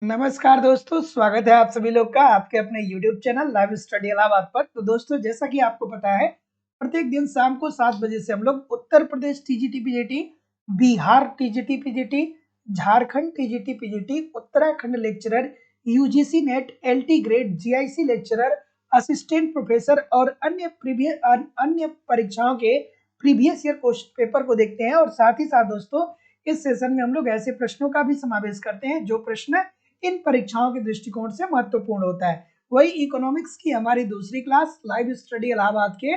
नमस्कार दोस्तों, स्वागत है आप सभी लोग का आपके अपने YouTube channel live study Allahabad पर। तो दोस्तों, जैसा कि आपको पता है, प्रत्येक दिन शाम को 7 बजे से हम लोग Uttar Pradesh TGT PGT, Bihar TGT PGT, Jharkhand TGT PGT, Uttarakhand lecturer, UGC NET, LT grade, GIC lecturer, assistant professor और अन्य परीक्षाओं के प्रीवियस ईयर क्वेश्चन पेपर को देखते हैं। और साथ ही साथ दोस्तों, इस सेशन में हम लोग ऐसे प्रश्नों का भी समावेश करते हैं जो प्रश्न इन परीक्षाओं के दृष्टिकोण से महत्वपूर्ण होता है। वही इकोनॉमिक्स की हमारी दूसरी क्लास लाइव स्टडी इलाहाबाद के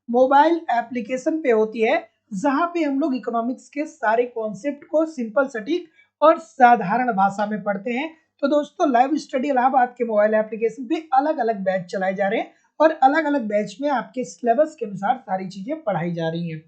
मोबाइल एप्लीकेशन पे होती है, जहां पे हम लोग इकोनॉमिक्स के सारे कॉन्सेप्ट को सिंपल, सटीक और साधारण भाषा में पढ़ते हैं। तो दोस्तों, लाइव स्टडी इलाहाबाद के मोबाइल एप्लीकेशन पे अलग अलग बैच चलाए जा रहे हैं और अलग अलग बैच में आपके सिलेबस के अनुसार सारी चीजें पढ़ाई जा रही हैं।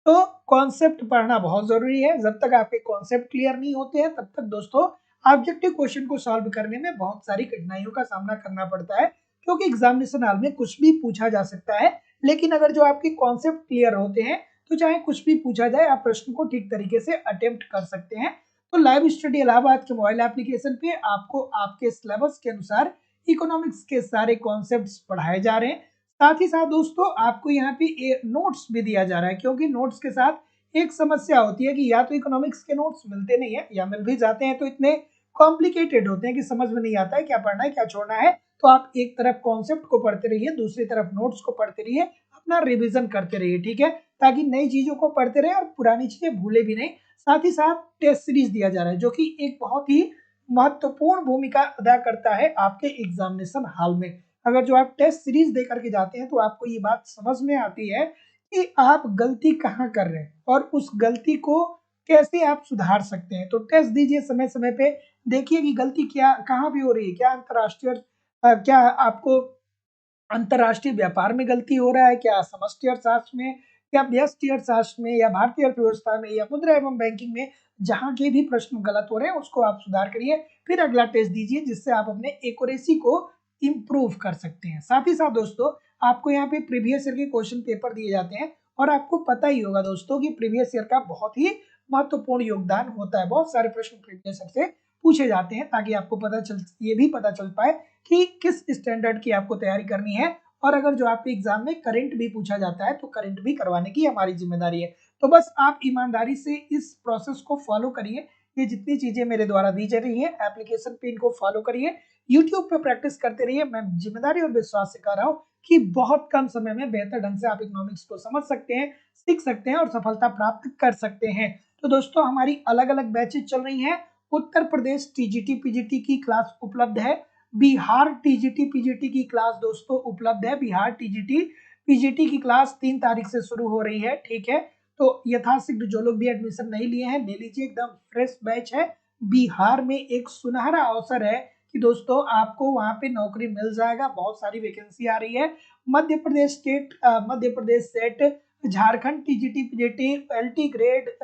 तो कॉन्सेप्ट पढ़ना बहुत जरूरी है। जब तक आपके कॉन्सेप्ट क्लियर नहीं होते हैं, तब तक दोस्तों ऑब्जेक्टिव क्वेश्चन को सॉल्व करने में बहुत सारी कठिनाइयों का सामना करना पड़ता है, क्योंकि एग्जामिनेशन हॉल में कुछ भी पूछा जा सकता है। लेकिन अगर जो आपके कॉन्सेप्ट क्लियर होते हैं, तो चाहे कुछ भी पूछा जाए, आप प्रश्न को ठीक तरीके से अटेम्प्ट कर सकते हैं। तो लाइव स्टडी इलाहाबाद के मोबाइल एप्लीकेशन पे आपको आपके सिलेबस के अनुसार इकोनॉमिक्स के सारे कॉन्सेप्ट पढ़ाए जा रहे हैं। साथ ही साथ दोस्तों, आपको यहाँ पे नोट्स भी दिया जा रहा है, क्योंकि नोट्स के साथ एक समस्या होती है कि या तो इकोनॉमिक्स के नोट्स मिलते नहीं है, या मिल भी जाते हैं तो इतने कॉम्प्लिकेटेड होते हैं कि समझ में नहीं आता है क्या पढ़ना है क्या छोड़ना है। तो आप एक तरफ कॉन्सेप्ट को पढ़ते रहिए, दूसरी तरफ नोट्स को पढ़ते रहिए, अपना रिवीजन करते रहिए, ठीक है, ताकि नई चीजों को पढ़ते रहे और पुरानी चीजें भूले भी नहीं। साथ ही साथ टेस्ट सीरीज दिया जा रहा है, जो कि एक बहुत ही महत्वपूर्ण भूमिका अदा करता है आपके एग्जामिनेशन हॉल में। अगर जो आप टेस्ट सीरीज दे करके जाते हैं, तो आपको ये बात समझ में आती है कि आप गलती कहाँ कर रहे हैं और उस गलती को कैसे आप सुधार सकते हैं। तो टेस्ट दीजिए समय समय पे, देखिए कि गलती क्या कहाँ भी हो रही है। क्या आपको अंतरराष्ट्रीय व्यापार में गलती हो रहा है, क्या समष्टि अर्थशास्त्र में, या व्यष्टि अर्थशास्त्र में, या भारतीय अर्थव्यवस्था में, या मुद्रा एवं बैंकिंग में, जहां के भी प्रश्न गलत हो रहे हैं उसको आप सुधार करिए। फिर अगला टेस्ट दीजिए, जिससे आप अपने एक्यूरेसी को इम्प्रूव कर सकते हैं। साथ ही साथ दोस्तों, आपको यहाँ पे प्रीवियस ईयर के क्वेश्चन पेपर दिए जाते हैं, और आपको पता ही होगा दोस्तों कि प्रीवियस ईयर का बहुत ही महत्वपूर्ण योगदान होता है। बहुत सारे प्रश्न प्रीवियस ईयर से पूछे जाते हैं, ताकि आपको ये भी पता चल पाए कि किस स्टैंडर्ड की आपको तैयारी करनी है। और अगर जो आपके एग्जाम में करंट भी पूछा जाता है, तो करंट भी करवाने की हमारी जिम्मेदारी है। तो बस आप ईमानदारी से इस प्रोसेस को फॉलो करिए। ये जितनी चीजें मेरे द्वारा दी जा रही है एप्लीकेशन पे, इनको फॉलो करिए, यूट्यूब पे प्रैक्टिस करते रहिए। मैं जिम्मेदारी और विश्वास से कह रहा हूँ कि बहुत कम समय में बेहतर ढंग से आप इकोनॉमिक्स को समझ सकते हैं, सीख सकते हैं और सफलता प्राप्त कर सकते हैं। तो दोस्तों, हमारी अलग अलग बैचेज चल रही हैं। उत्तर प्रदेश टीजीटी पीजीटी की क्लास उपलब्ध है, बिहार टीजीटी पीजीटी की क्लास दोस्तों उपलब्ध है। बिहार टीजीटी पीजीटी की क्लास 3 तारीख से शुरू हो रही है, ठीक है। तो यथाशीघ्र जो लोग भी एडमिशन नहीं लिए हैं, ले लीजिए, एकदम फ्रेश बैच है। बिहार में एक सुनहरा अवसर है कि दोस्तों आपको वहां पे नौकरी मिल जाएगा, बहुत सारी वैकेंसी आ रही है। Madhya Pradesh SET, Jharkhand TGT PGT, LT grade,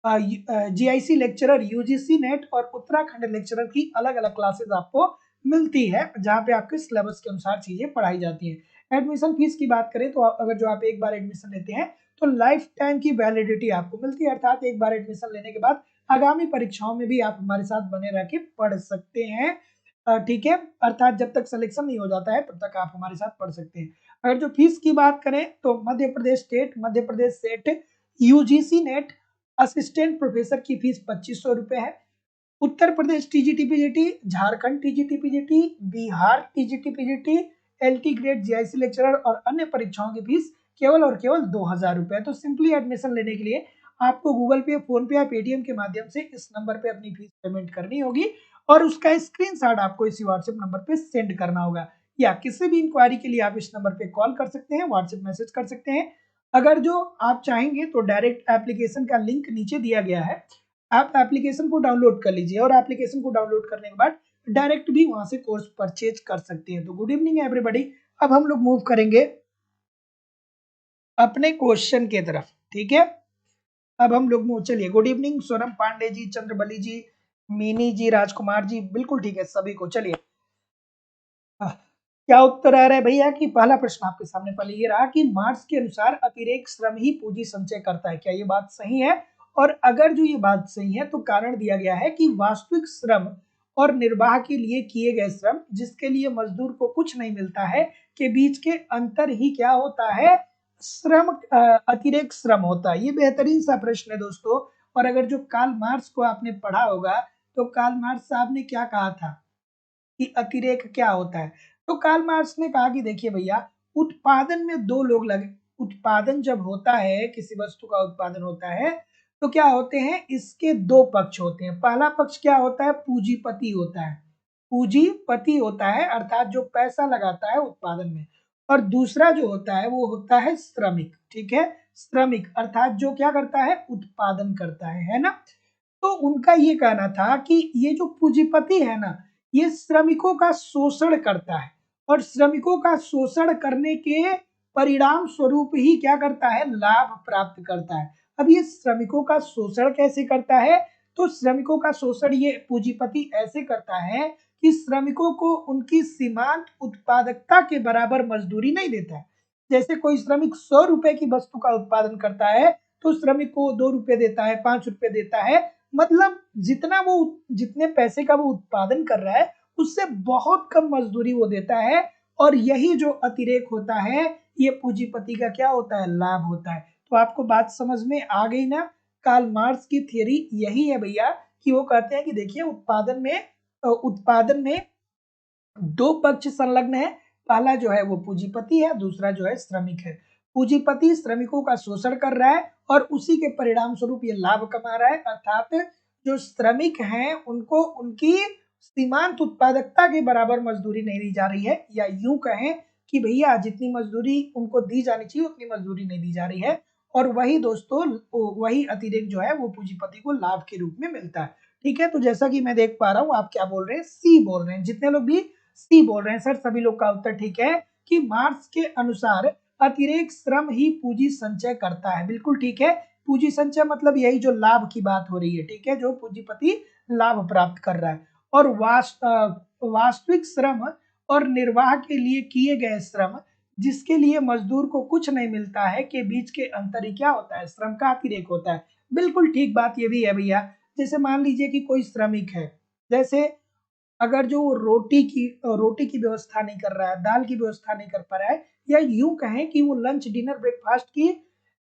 GIC lecturer, UGC NET और उत्तराखंड लेक्चरर की अलग अलग क्लासेस आपको मिलती है, जहां पे आपके सिलेबस के अनुसार चीजें पढ़ाई जाती हैं। एडमिशन फीस की बात करें, तो अगर जो आप एक बार एडमिशन लेते हैं, तो लाइफ टाइम की वैलिडिटी आपको मिलती है, अर्थात एक बार एडमिशन लेने के बाद आगामी परीक्षाओं में भी आप हमारे साथ बने रह के पढ़ सकते हैं, ठीक है। अर्थात जब तक सिलेक्शन नहीं हो जाता है, तब तक आप हमारे साथ पढ़ सकते हैं। अगर जो फीस की बात करें, तो Madhya Pradesh state, Madhya Pradesh SET, UGC NET, assistant professor की फीस 2500 रुपए है। Uttar Pradesh TGT PGT, Jharkhand TGT PGT, Bihar TGT PGT, LT grade, GIC lecturer और अन्य परीक्षाओं की फीस केवल और केवल 2000 रुपए है। तो सिंपली एडमिशन लेने के लिए आपको गूगल पे, फोन पे या पेटीएम के माध्यम से इस नंबर पे अपनी फीस पेमेंट करनी होगी, और उसका स्क्रीनशॉट आपको इसी व्हाट्सएप नंबर पे सेंड करना होगा। या किसी भी इंक्वायरी के लिए आप इस नंबर पे कॉल कर सकते हैं, व्हाट्सएप मैसेज कर सकते हैं। अगर जो आप चाहेंगे, तो डायरेक्ट एप्लीकेशन का लिंक नीचे दिया गया है, आप एप्लीकेशन को डाउनलोड कर लीजिए, और एप्लीकेशन को डाउनलोड करने के बाद डायरेक्ट भी वहां से कोर्स परचेज कर सकते हैं। तो गुड इवनिंग एवरीबॉडी। अब हम लोग मूव करेंगे अपने क्वेश्चन के तरफ, ठीक है। अब हम लोग मूव, चलिए, गुड इवनिंग सोनम पांडे जी, चंद्रबली जी, मीनी जी, राजकुमार जी, बिल्कुल ठीक है सभी को। चलिए, क्या उत्तर आ रहा है भैया? कि पहला प्रश्न आपके सामने पहले ये रहा कि मार्क्स के अनुसार अतिरेक श्रम ही पूंजी संचय करता है, क्या ये बात सही है? और अगर जो ये बात सही है, तो कारण दिया गया है कि वास्तविक श्रम और निर्वाह के लिए किए गए श्रम जिसके लिए मजदूर को कुछ नहीं मिलता है के बीच के अंतर ही क्या होता है, श्रम अतिरेक श्रम होता है। ये बेहतरीन सा प्रश्न है दोस्तों। और अगर जो कार्ल मार्क्स को आपने पढ़ा होगा तो कार्ल मार्क्स साहब ने क्या कहा था कि अतिरेक क्या होता है। तो कार्ल मार्क्स ने कहा कि देखिए भैया, उत्पादन में दो लोग लगे, उत्पादन जब होता है, किसी वस्तु का उत्पादन होता है तो क्या होते हैं, इसके दो पक्ष होते हैं। पहला पक्ष क्या होता है, पूंजीपति होता है, पूंजीपति होता है अर्थात जो पैसा लगाता है उत्पादन में। और दूसरा जो होता है वो होता है श्रमिक, ठीक है, श्रमिक अर्थात जो क्या करता है, उत्पादन करता है ना। तो उनका ये कहना था कि ये जो पूंजीपति है ना, ये श्रमिकों का शोषण करता है और श्रमिकों का शोषण करने के परिणाम स्वरूप ही क्या करता है, लाभ प्राप्त करता है। अब ये श्रमिकों का शोषण कैसे करता है, तो श्रमिकों का शोषण ये पूंजीपति ऐसे करता है कि श्रमिकों को उनकी सीमांत उत्पादकता के बराबर मजदूरी नहीं देता है। जैसे कोई श्रमिक 100 रुपए की वस्तु का उत्पादन करता है तो श्रमिक को 2 रुपए देता है, 5 रुपए देता है, मतलब जितने पैसे का वो उत्पादन कर रहा है उससे बहुत कम मजदूरी वो देता है। और यही जो अतिरेक होता है ये पूंजीपति का क्या होता है, लाभ होता है। तो आपको बात समझ में आ गई ना। कार्ल मार्क्स की थ्योरी यही है भैया कि वो कहते हैं कि देखिए उत्पादन में दो पक्ष संलग्न है, पहला जो है वो पूंजीपति है, दूसरा जो है श्रमिक है। पूंजीपति श्रमिकों का शोषण कर रहा है और उसी के परिणाम स्वरूप ये लाभ कमा रहा है, अर्थात जो श्रमिक हैं उनको उनकी सीमांत उत्पादकता के बराबर मजदूरी नहीं दी जा रही है, या यूं कहें कि भैया जितनी मजदूरी उनको दी जानी चाहिए उतनी मजदूरी नहीं दी जा रही है। और वही दोस्तों, वही अतिरिक्त जो है वो पूंजीपति को लाभ के रूप में मिलता है। ठीक है, तो जैसा कि मैं देख पा रहा हूँ आप क्या बोल रहे हैं, सी बोल रहे हैं, जितने लोग भी सी बोल रहे हैं सर सभी लोग का उत्तर ठीक है कि मार्क्स के अनुसार अतिरेक श्रम ही पूंजी संचय करता है। बिल्कुल ठीक है, पूंजी संचय मतलब यही जो लाभ की बात हो रही है, ठीक है, जो पूंजीपति लाभ प्राप्त कर रहा है। और वास्तविक श्रम और निर्वाह के लिए किए गए श्रम जिसके लिए मजदूर को कुछ नहीं मिलता है के बीच के अंतर ही क्या होता है, श्रम का अतिरेक होता है। बिल्कुल ठीक बात ये भी है भैया। जैसे मान लीजिए कि कोई श्रमिक है, जैसे अगर जो रोटी की व्यवस्था नहीं कर रहा है, दाल की व्यवस्था नहीं कर पा रहा है, या यूं कहें कि वो लंच डिनर ब्रेकफास्ट की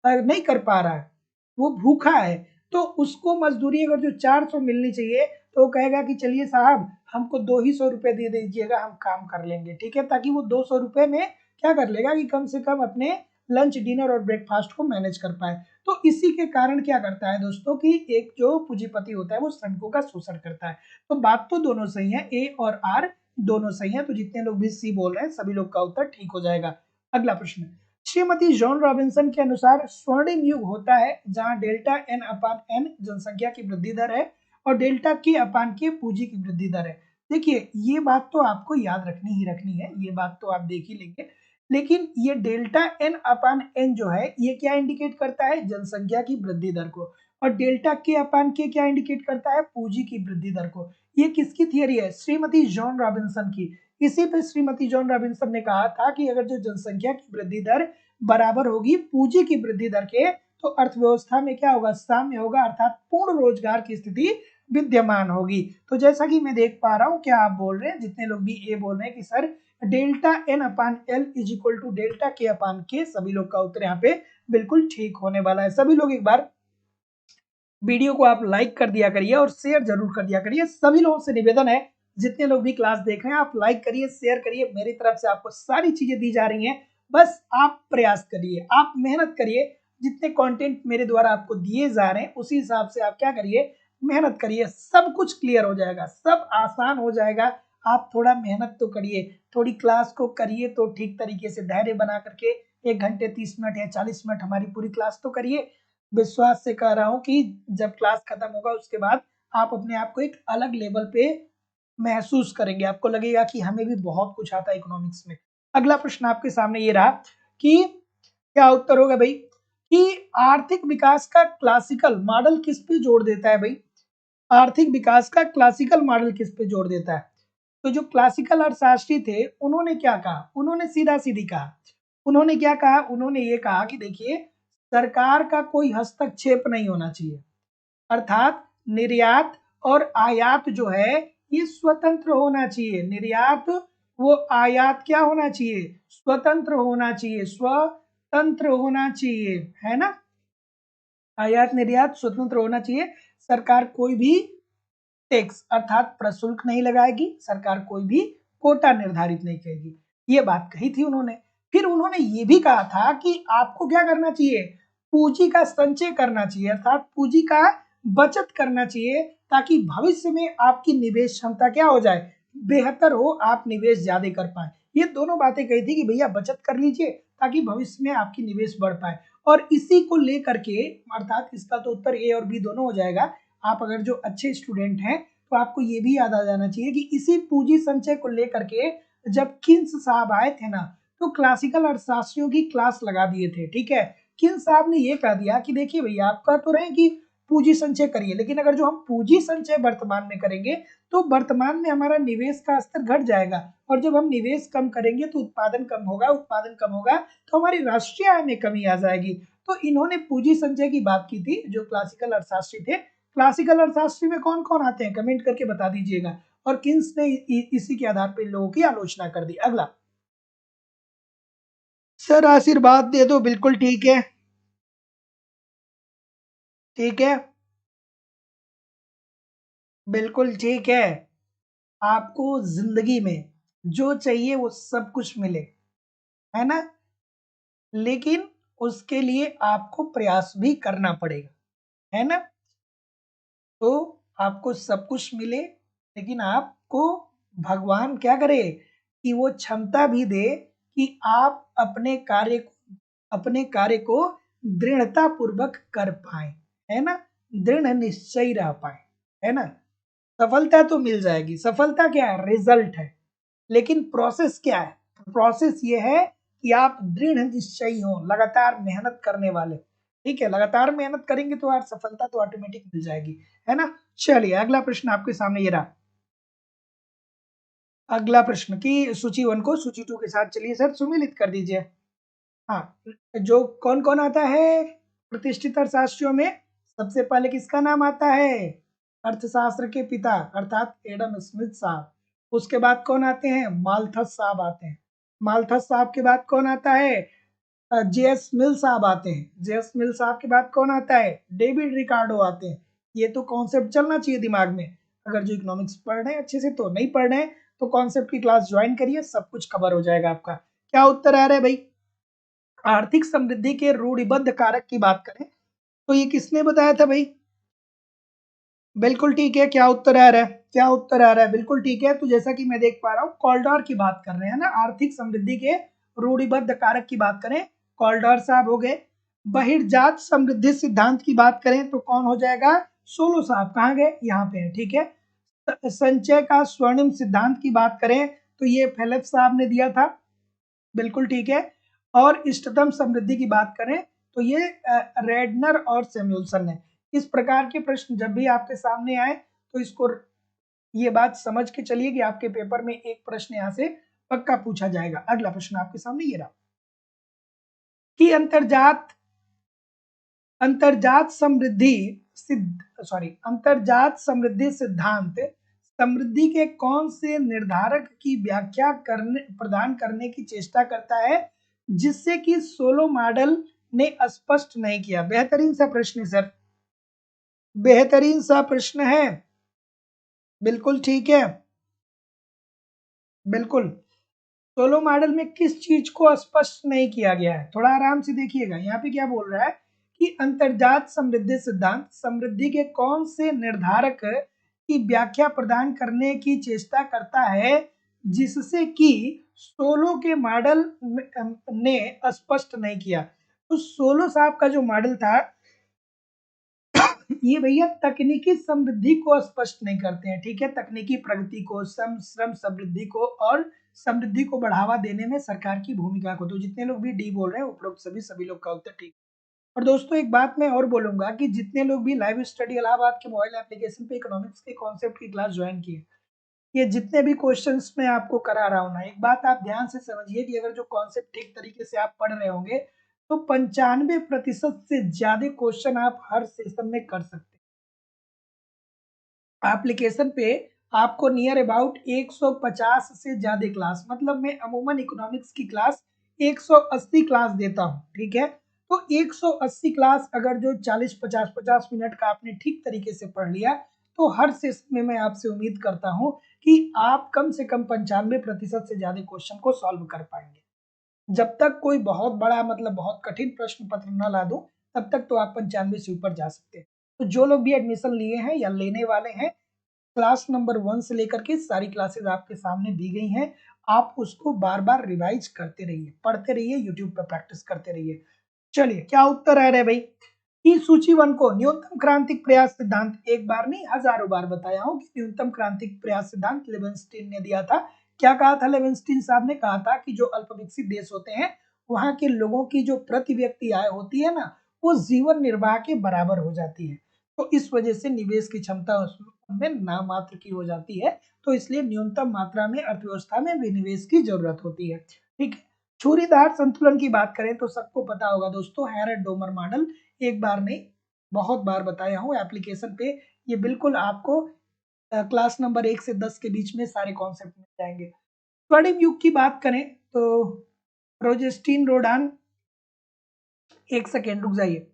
नहीं कर पा रहा है, वो भूखा है, तो उसको मजदूरी अगर जो 400 मिलनी चाहिए तो वो कहेगा कि चलिए साहब हमको 200 ही दे दीजिएगा, हम काम कर लेंगे, ठीक है, ताकि वो 200 रुपए में क्या कर लेगा कि कम से कम अपने लंच डिनर और ब्रेकफास्ट को मैनेज कर पाए। तो इसी के कारण क्या करता है दोस्तों कि एक जो पूंजीपति होता है वो श्रमिकों का शोषण करता है। तो बात तो दोनों सही है, ए और आर दोनों सही है। तो जितने लोग भी सी बोल रहे हैं सभी लोग का उत्तर ठीक हो जाएगा। अगला प्रश्न, श्रीमती जॉन रॉबिन्सन के अनुसार स्वर्णिम युग होता है जहां डेल्टा एन अपान एन जनसंख्या की वृद्धि दर है और डेल्टा के अपान के पूंजी की वृद्धि दर है। देखिए ये बात तो आपको याद रखनी ही रखनी है, ये बात तो आप देख ही लेंगे, लेकिन ये डेल्टा एन अपान एन जो है ये क्या इंडिकेट करता है, जनसंख्या की वृद्धि दर को, और डेल्टा के अपान के क्या इंडिकेट करता है, पूंजी की वृद्धि दर को। ये किसकी थियरी है, श्रीमती जॉन रॉबिन्सन की। इसी पे श्रीमती जॉन रॉबिन्सन ने कहा था कि अगर जो जनसंख्या की वृद्धि दर बराबर होगी पूंजी की वृद्धि दर के तो अर्थव्यवस्था में क्या होगा, साम्य होगा, अर्थात पूर्ण रोजगार की स्थिति विद्यमान होगी। तो जैसा कि मैं देख पा रहा हूं क्या आप बोल रहे हैं, जितने लोग भी ए बोल रहे हैं कि sir delta N upon L is equal to delta K upon के, सभी लोग का उत्तर यहाँ पे बिल्कुल ठीक होने वाला है। सभी लोग एक बार वीडियो को आप लाइक कर दिया करिए और शेयर जरूर कर दिया करिए। सभी लोगों से निवेदन है, जितने लोग भी क्लास देख रहे हैं आप लाइक करिए, शेयर करिए, मेरी तरफ से आपको सारी चीजें दी जा रही हैं, बस आप प्रयास करिए, आप मेहनत करिए, जितने कंटेंट मेरे द्वारा आपको दिए जा रहे हैं उसी हिसाब से आप क्या करिए, मेहनत करिए, सब कुछ क्लियर हो जाएगा, सब आसान हो जाएगा। आप थोड़ा मेहनत तो करिए, थोड़ी क्लास को करिए तो ठीक तरीके से धैर्य बना करके 1 घंटे 30 मिनट या 40 मिनट हमारी पूरी क्लास तो करिए। विश्वास से कह रहा हूं कि जब क्लास खत्म होगा उसके बाद आप अपने आप को एक अलग लेवल पे महसूस करेंगे, आपको लगेगा कि हमें भी बहुत कुछ आता है इकोनॉमिक्स में। अगला प्रश्न आपके सामने ये रहा कि क्या उत्तर होगा भाई, कि आर्थिक विकास का क्लासिकल मॉडल किस पे जोड़ देता है भाई, आर्थिक विकास का क्लासिकल मॉडल किस पे जोड़ देता है। तो जो क्लासिकल अर्थशास्त्री थे उन्होंने क्या कहा, उन्होंने सीधा सीधी कहा, उन्होंने क्या कहा, उन्होंने ये कहा कि देखिए सरकार का कोई हस्तक्षेप नहीं होना चाहिए, अर्थात निर्यात और आयात जो है ये स्वतंत्र होना चाहिए। निर्यात वो आयात क्या होना चाहिए, स्वतंत्र होना चाहिए, स्वतंत्र होना चाहिए, है ना। आयात निर्यात स्वतंत्र होना चाहिए। सरकार कोई भी टैक्स अर्थात प्रशुल्क नहीं लगाएगी, सरकार कोई भी कोटा निर्धारित नहीं करेगी। ये बात कही थी उन्होंने। फिर उन्होंने ये भी कहा था कि आपको क्या करना चाहिए, पूंजी का संचय करना चाहिए, अर्थात पूंजी का बचत करना चाहिए, ताकि भविष्य में आपकी निवेश क्षमता क्या हो जाए, बेहतर हो, आप निवेश ज्यादा कर पाए। ये दोनों बातें कही थी कि भैया बचत कर लीजिए ताकि भविष्य में आपकी निवेश बढ़ पाए। और इसी को लेकर के, अर्थात इसका तो उत्तर ए और बी दोनों हो जाएगा। आप अगर जो अच्छे स्टूडेंट हैं तो आपको ये भी याद आ जाना चाहिए कि इसी पूंजी संचय को लेकर के जब किन्स साहब आए थे ना, तो क्लासिकल अर्थशास्त्रियों की क्लास लगा दिए थे। ठीक है, किन्स साहब ने ये कह दिया कि देखिए भैया, आपका तो रहे कि पूंजी संचय करिए, लेकिन अगर जो हम पूंजी संचय वर्तमान में करेंगे तो वर्तमान में हमारा निवेश का स्तर घट जाएगा, और जब हम निवेश कम करेंगे तो उत्पादन कम होगा, उत्पादन कम होगा तो हमारी राष्ट्रीय आय में कमी आ जाएगी। तो इन्होंने पूंजी संचय की बात की थी, जो क्लासिकल अर्थशास्त्री थे। क्लासिकल अर्थशास्त्री में कौन कौन आते हैं, कमेंट करके बता दीजिएगा। और किन्स ने इसी के आधार पर इन लोगों की आलोचना कर दी। अगला, सर आशीर्वाद दे दो, बिल्कुल ठीक है, ठीक है, बिल्कुल ठीक है। आपको जिंदगी में जो चाहिए वो सब कुछ मिले, है ना, लेकिन उसके लिए आपको प्रयास भी करना पड़ेगा, है ना। तो आपको सब कुछ मिले, लेकिन आपको भगवान क्या करे कि वो क्षमता भी दे कि आप अपने कार्य को दृढ़ता पूर्वक कर पाए, है ना, दृढ़ निश्चय रह पाए, है ना। सफलता तो मिल जाएगी, सफलता क्या है, रिजल्ट है, लेकिन प्रोसेस क्या है, प्रोसेस ये है कि आप दृढ़ निश्चयी हो, लगातार मेहनत करने वाले। ठीक है, लगातार मेहनत करेंगे तो यार सफलता तो ऑटोमेटिक मिल जाएगी, है ना। चलिए अगला प्रश्न आपके सामने ये रहा। अगला प्रश्न की सूची 1 को सूची 2 के साथ चलिए सर सुमिलित कर दीजिए। हाँ, जो कौन कौन आता है प्रतिष्ठित अर्थशास्त्रियों में, सबसे पहले किसका नाम आता है, अर्थशास्त्र के पिता अर्थात एडम स्मिथ साहब। उसके बाद कौन आते हैं, माल्थस साहब आते हैं। माल्थस साहब के बाद कौन आता है, जेएस मिल साहब आते हैं। जेएस मिल साहब के बाद कौन आता है, डेविड रिकार्डो आते हैं। ये तो कॉन्सेप्ट चलना चाहिए दिमाग में। अगर जो इकोनॉमिक्स पढ़ रहे हैं अच्छे से, तो नहीं पढ़ रहे हैं तो कॉन्सेप्ट की क्लास ज्वाइन करिए, सब कुछ कवर हो जाएगा आपका। क्या उत्तर आ रहा है भाई, आर्थिक समृद्धि के रूढ़िबद्ध कारक की बात करें तो ये किसने बताया था भाई, बिल्कुल ठीक है। क्या उत्तर आ रहा है, क्या उत्तर आ रहा है, बिल्कुल ठीक है। तो जैसा कि मैं देख पा रहा हूँ, कॉल्डर की बात कर रहे हैं ना, आर्थिक समृद्धि के रूढ़िबद्ध कारक की बात करें, कॉल्डर साहब हो गए। बहिर्जात समृद्धि सिद्धांत की बात करें तो कौन हो जाएगा, सोलो साहब, कहाँ गए, यहाँ पे है, ठीक है। संचय का स्वर्णिम सिद्धांत की बात करें तो ये फेलिप्स साहब ने दिया था, बिल्कुल ठीक है। और इष्टतम समृद्धि की बात करें तो ये रेडनर और सैमुअल्सन ने। इस प्रकार के प्रश्न जब भी आपके सामने आए तो इसको, ये बात समझ के चलिए कि आपके पेपर में एक प्रश्न यहाँ से पक्का पूछा जाएगा। अगला प्रश्न आपके सामने ये रहा कि अंतरजात समृद्धि अंतरजात समृद्धि सिद्धांत समृद्धि के कौन से निर्धारक की व्याख्या करने प्रदान करने की चेष्टा करता है, जिससे कि सोलो मॉडल ने स्पष्ट नहीं किया। बेहतरीन सा प्रश्न है सर, बेहतरीन सा प्रश्न है, बिल्कुल ठीक है, बिल्कुल। सोलो मॉडल में किस चीज को स्पष्ट नहीं किया गया है, थोड़ा आराम से देखिएगा। यहाँ पे क्या बोल रहा है कि अंतर्जात समृद्धि सिद्धांत समृद्धि के कौन से निर्धारक की व्याख्या प्रदान करने की चेष्टा करता है, जिससे कि सोलो के मॉडल ने स्पष्ट नहीं किया। तो सोलो साहब का जो मॉडल था, ये भैया तकनीकी समृद्धि को स्पष्ट नहीं करते हैं। ठीक है, तकनीकी प्रगति को, श्रम समृद्धि को और समृद्धि को बढ़ावा देने में सरकार की भूमिका को। तो जितने लोग भी डी बोल रहे हैं उपरोक्त सभी लोग का उत्तर ठीक। और दोस्तों एक बात मैं और बोलूंगा कि जितने लोग भी लाइव स्टडी इलाहाबाद के मोबाइल एप्लीकेशन पे इकोनॉमिक्स के कॉन्सेप्ट की क्लास ज्वाइन किए, ये जितने भी क्वेश्चंस मैं आपको करा रहा हूँ ना, एक बात आप ध्यान से समझिए कि अगर जो कॉन्सेप्ट ठीक तरीके से आप पढ़ रहे होंगे तो 95% से ज्यादा क्वेश्चन आप हर सेशन में कर सकते हैं। एप्लीकेशन पे आपको नियर अबाउट 150 से ज्यादा क्लास, मतलब मैं अमूमन इकोनॉमिक्स की क्लास 180 क्लास देता हूँ, ठीक है। तो 180 क्लास अगर जो 40-50 मिनट का आपने ठीक तरीके से पढ़ लिया, तो हर सेशन में मैं आपसे उम्मीद करता हूँ कि आप कम से कम 95% से ज्यादा क्वेश्चन को सॉल्व कर पाएंगे। जब तक कोई बहुत बड़ा मतलब बहुत कठिन प्रश्न पत्र न ला दूं, तब तक तो आप 95 से ऊपर जा सकते हैं। तो जो लोग भी एडमिशन लिए हैं या लेने वाले हैं, क्लास नंबर 1 से लेकर के सारी क्लासेस आपके सामने दी गई हैं। आप उसको बार बार रिवाइज करते रहिए, पढ़ते रहिए, यूट्यूब पर प्रैक्टिस करते रहिए। चलिए क्या उत्तर आ रहा है भाई? कि सूची 1 को न्यूनतम क्रांतिक प्रयास सिद्धांत, एक बार नहीं हजारों बार बताया हूं कि न्यूनतम क्रांतिक प्रयास सिद्धांत लेवेंस्टीन ने दिया था। क्या कहा था लेवेंस्टीन साहब ने? कहा था कि जो अल्प विकसित देश होते हैं, वहां के लोगों की जो प्रति व्यक्ति आय होती है ना, वो जीवन निर्वाह के बराबर हो जाती है। तो इस वजह से निवेश की क्षमता उसमें नामात्र की हो जाती है। तो इसलिए न्यूनतम मात्रा में अर्थव्यवस्था में विनिवेश की जरूरत होती है, ठीक है। छुरीदार संतुलन की बात करें तो सबको पता होगा दोस्तों, हैरड डोमर मॉडल, एक बार नहीं बहुत बार बताया हूँ एप्लीकेशन पे। ये बिल्कुल आपको क्लास नंबर 1 से 10 के बीच में सारे कॉन्सेप्ट मिल जाएंगे। स्वर्णिम युग की बात करें तो रोजेस्टीन रोडान, एक सेकेंड रुक जाइए,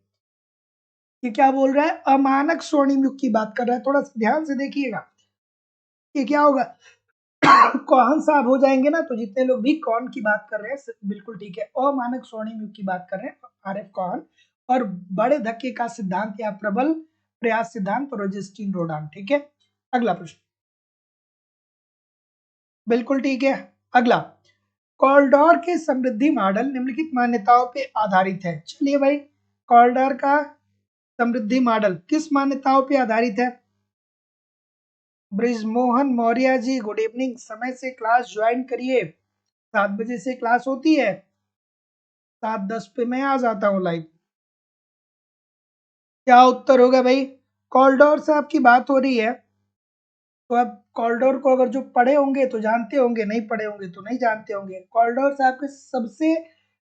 ये क्या बोल रहा है? अमानक स्वर्णिम युग की बात कर रहा है, थोड़ा सा ध्यान से देखिएगा। ये क्या होगा? कौन साहब हो जाएंगे ना, तो जितने लोग भी कौन की बात कर रहे हैं बिल्कुल ठीक है। अमानक स्वर्णिम युग की बात कर रहे हैं, आरएफ कौन। और बड़े धक्के का सिद्धांत या प्रबल प्रयास सिद्धांत रोजेस्टीन रोडान, ठीक है। अगला प्रश्न, बिल्कुल ठीक है। अगला, कॉल्डोर के समृद्धि मॉडल निम्नलिखित मान्यताओं पे आधारित है। चलिए भाई, कॉल्डोर का समृद्धि मॉडल किस मान्यताओं पे आधारित है? Brijmohan Maurya ji, good evening. समय से क्लास ज्वाइन करिए, 7 बजे से क्लास होती है, 7:10 पे मैं आ जाता हूँ लाइव। क्या उत्तर होगा भाई? कॉल्डोर से आपकी बात हो रही है, तो अब कॉल्डोर को अगर जो पढ़े होंगे तो जानते होंगे, नहीं पढ़े होंगे तो नहीं जानते होंगे। कॉल्डोर साहब की सबसे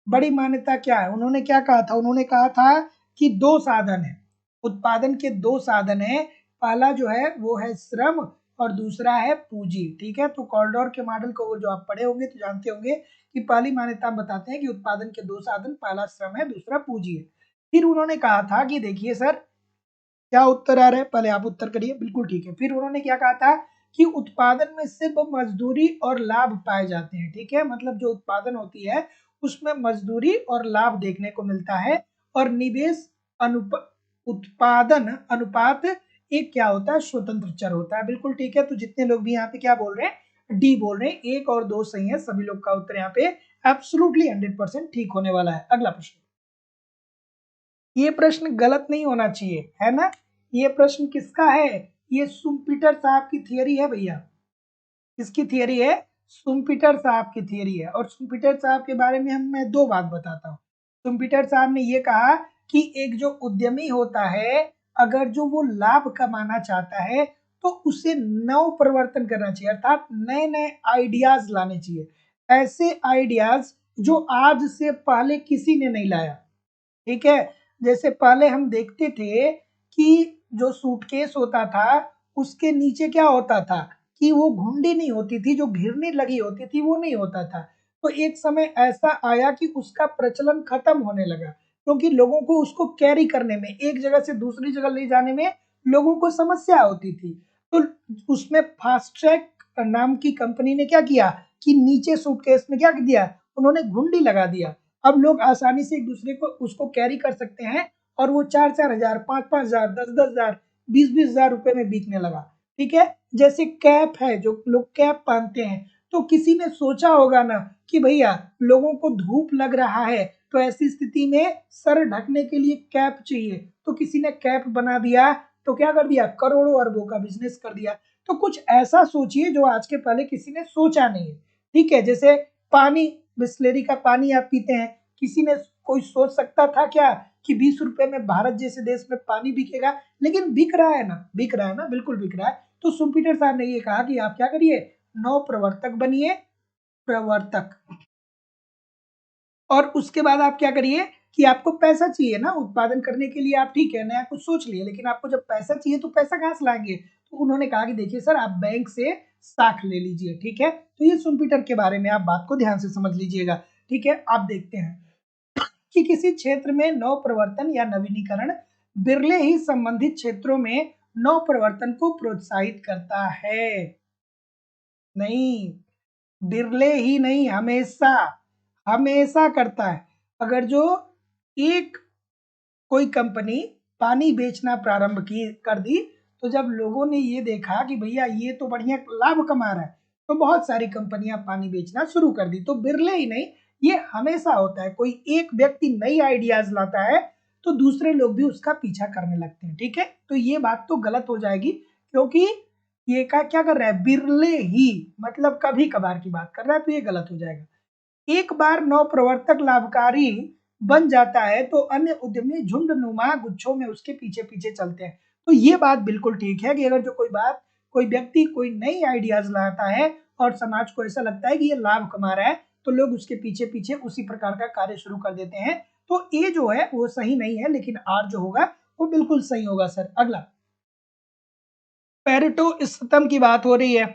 बड़ी मान्यता क्या है? उन्होंने क्या कहा था? उन्होंने कहा था कि दो साधन है, उत्पादन के दो साधन है। पहला जो है वो है श्रम और दूसरा है पूंजी, ठीक है। तो कॉल्डोर के मॉडल को जो आप पढ़े होंगे तो जानते होंगे कि पहली मान्यता बताते हैं कि उत्पादन के दो साधन, पहला श्रम है, दूसरा पूंजी है। फिर उन्होंने कहा था कि देखिए सर, क्या उत्तर आ रहा है? पहले आप उत्तर करिए, बिल्कुल ठीक है। फिर उन्होंने क्या कहा था कि उत्पादन में सिर्फ मजदूरी और लाभ पाए जाते हैं, ठीक है। मतलब जो उत्पादन होती है उसमें मजदूरी और लाभ देखने को मिलता है, और निवेश उत्पादन अनुपात एक क्या होता है? स्वतंत्र चर होता है, बिल्कुल ठीक है। तो जितने लोग भी यहाँ पे क्या बोल रहे हैं? डी बोल रहे हैं, 1 और 2 सही है, सभी लोग का उत्तर यहाँ पे एब्सोल्युटली 100% ठीक होने वाला है। अगला प्रश्न, ये प्रश्न गलत नहीं होना चाहिए, है ना। ये प्रश्न किसका है? ये सुम्पीटर साहब की थियरी है भैया। किसकी थियरी है? सुम्पीटर साहब की थियरी है। और सुम्पीटर साहब के बारे में मैं दो बात बताता हूँ। सुम्पीटर साहब ने ये कहा कि एक जो उद्यमी होता है, अगर जो वो लाभ कमाना चाहता है तो उसे नव परिवर्तन करना चाहिए, अर्थात नए नए आइडियाज लाने चाहिए, ऐसे आइडियाज जो आज से पहले किसी ने नहीं लाया, ठीक है। जैसे पहले हम देखते थे कि जो सूटकेस होता था उसके नीचे क्या होता था कि वो घुंडी नहीं होती थी, जो घिरनी लगी होती थी वो नहीं होता था। तो एक समय ऐसा आया कि उसका प्रचलन खत्म होने लगा, क्योंकि लोगों को उसको कैरी करने में, एक जगह से दूसरी जगह ले जाने में लोगों को समस्या होती थी। तो उसमें फास्ट ट्रैक नाम की कंपनी ने क्या किया कि नीचे सूटकेस में क्या दिया? उन्होंने घुंडी लगा दिया। अब लोग आसानी से एक दूसरे को उसको कैरी कर सकते हैं, और वो 4-4 हजार, 5-5 हजार, 10-10 हजार, 20-20 हजार रुपए में बिकने लगा, ठीक है। जैसे कैप है, जो लोग कैप पहनते हैं, तो किसी ने सोचा होगा ना कि भैया लोगों को धूप लग रहा है, तो ऐसी स्थिति में सर ढकने के लिए कैप चाहिए, तो किसी ने कैप बना दिया, तो क्या कर दिया? करोड़ों अरबों का बिजनेस कर दिया। तो कुछ ऐसा सोचिए जो आज के पहले किसी ने सोचा नहीं है, ठीक है। जैसे पानी, बिस्लेरी का पानी आप पीते हैं, किसी ने कोई सोच सकता था क्या कि 20 रुपए में भारत जैसे देश में पानी बिकेगा? लेकिन बिक रहा है ना, बिक रहा है ना, बिल्कुल बिक रहा है। तो सुपीटर साहब ने ये कहा कि आप क्या करिए? नव प्रवर्तक बनिए, प्रवर्तक। और उसके बाद आप क्या करिए? कि आपको पैसा चाहिए ना उत्पादन करने के लिए, आप ठीक है नया कुछ सोच लिए, लेकिन आपको जब पैसा चाहिए तो पैसा कहाँ से लाएंगे? तो उन्होंने कहा कि देखिए सर आप बैंक से साख ले लीजिए, ठीक है। तो ये सुम्पीटर के बारे में आप बात को ध्यान से समझ लीजिएगा, ठीक है। आप देखते हैं कि किसी क्षेत्र में नव प्रवर्तन या नवीनीकरण बिरले ही संबंधित क्षेत्रों में नव प्रवर्तन को प्रोत्साहित करता है। नहीं, बिरले ही नहीं, हमेशा हमेशा करता है। अगर जो एक कोई कंपनी पानी बेचना प्रारंभ की कर दी, तो जब लोगों ने ये देखा कि भैया ये तो बढ़िया लाभ कमा रहा है, तो बहुत सारी कंपनियां पानी बेचना शुरू कर दी। तो बिरले ही नहीं, ये हमेशा होता है। कोई एक व्यक्ति नई आइडियाज लाता है तो दूसरे लोग भी उसका पीछा करने लगते हैं, ठीक है। तो ये बात तो गलत हो जाएगी, क्योंकि ये का क्या कर रहा है, बिरले ही मतलब कभी कभार की बात कर रहा है, तो ये गलत हो जाएगा। एक बार नव प्रवर्तक लाभकारी बन जाता है तो अन्य उद्यमी झुंडनुमा गुच्छों में उसके पीछे पीछे चलते हैं। तो ये बात बिल्कुल ठीक है कि अगर जो कोई व्यक्ति कोई नई आइडियाज लाता है और समाज को ऐसा लगता है कि ये लाभ कमा रहा है, तो लोग उसके पीछे पीछे उसी प्रकार का कार्य शुरू कर देते हैं। तो ए जो है वो सही नहीं है, लेकिन आर जो होगा वो बिल्कुल सही होगा सर। अगला, पेरेटो इष्टतम की बात हो रही है।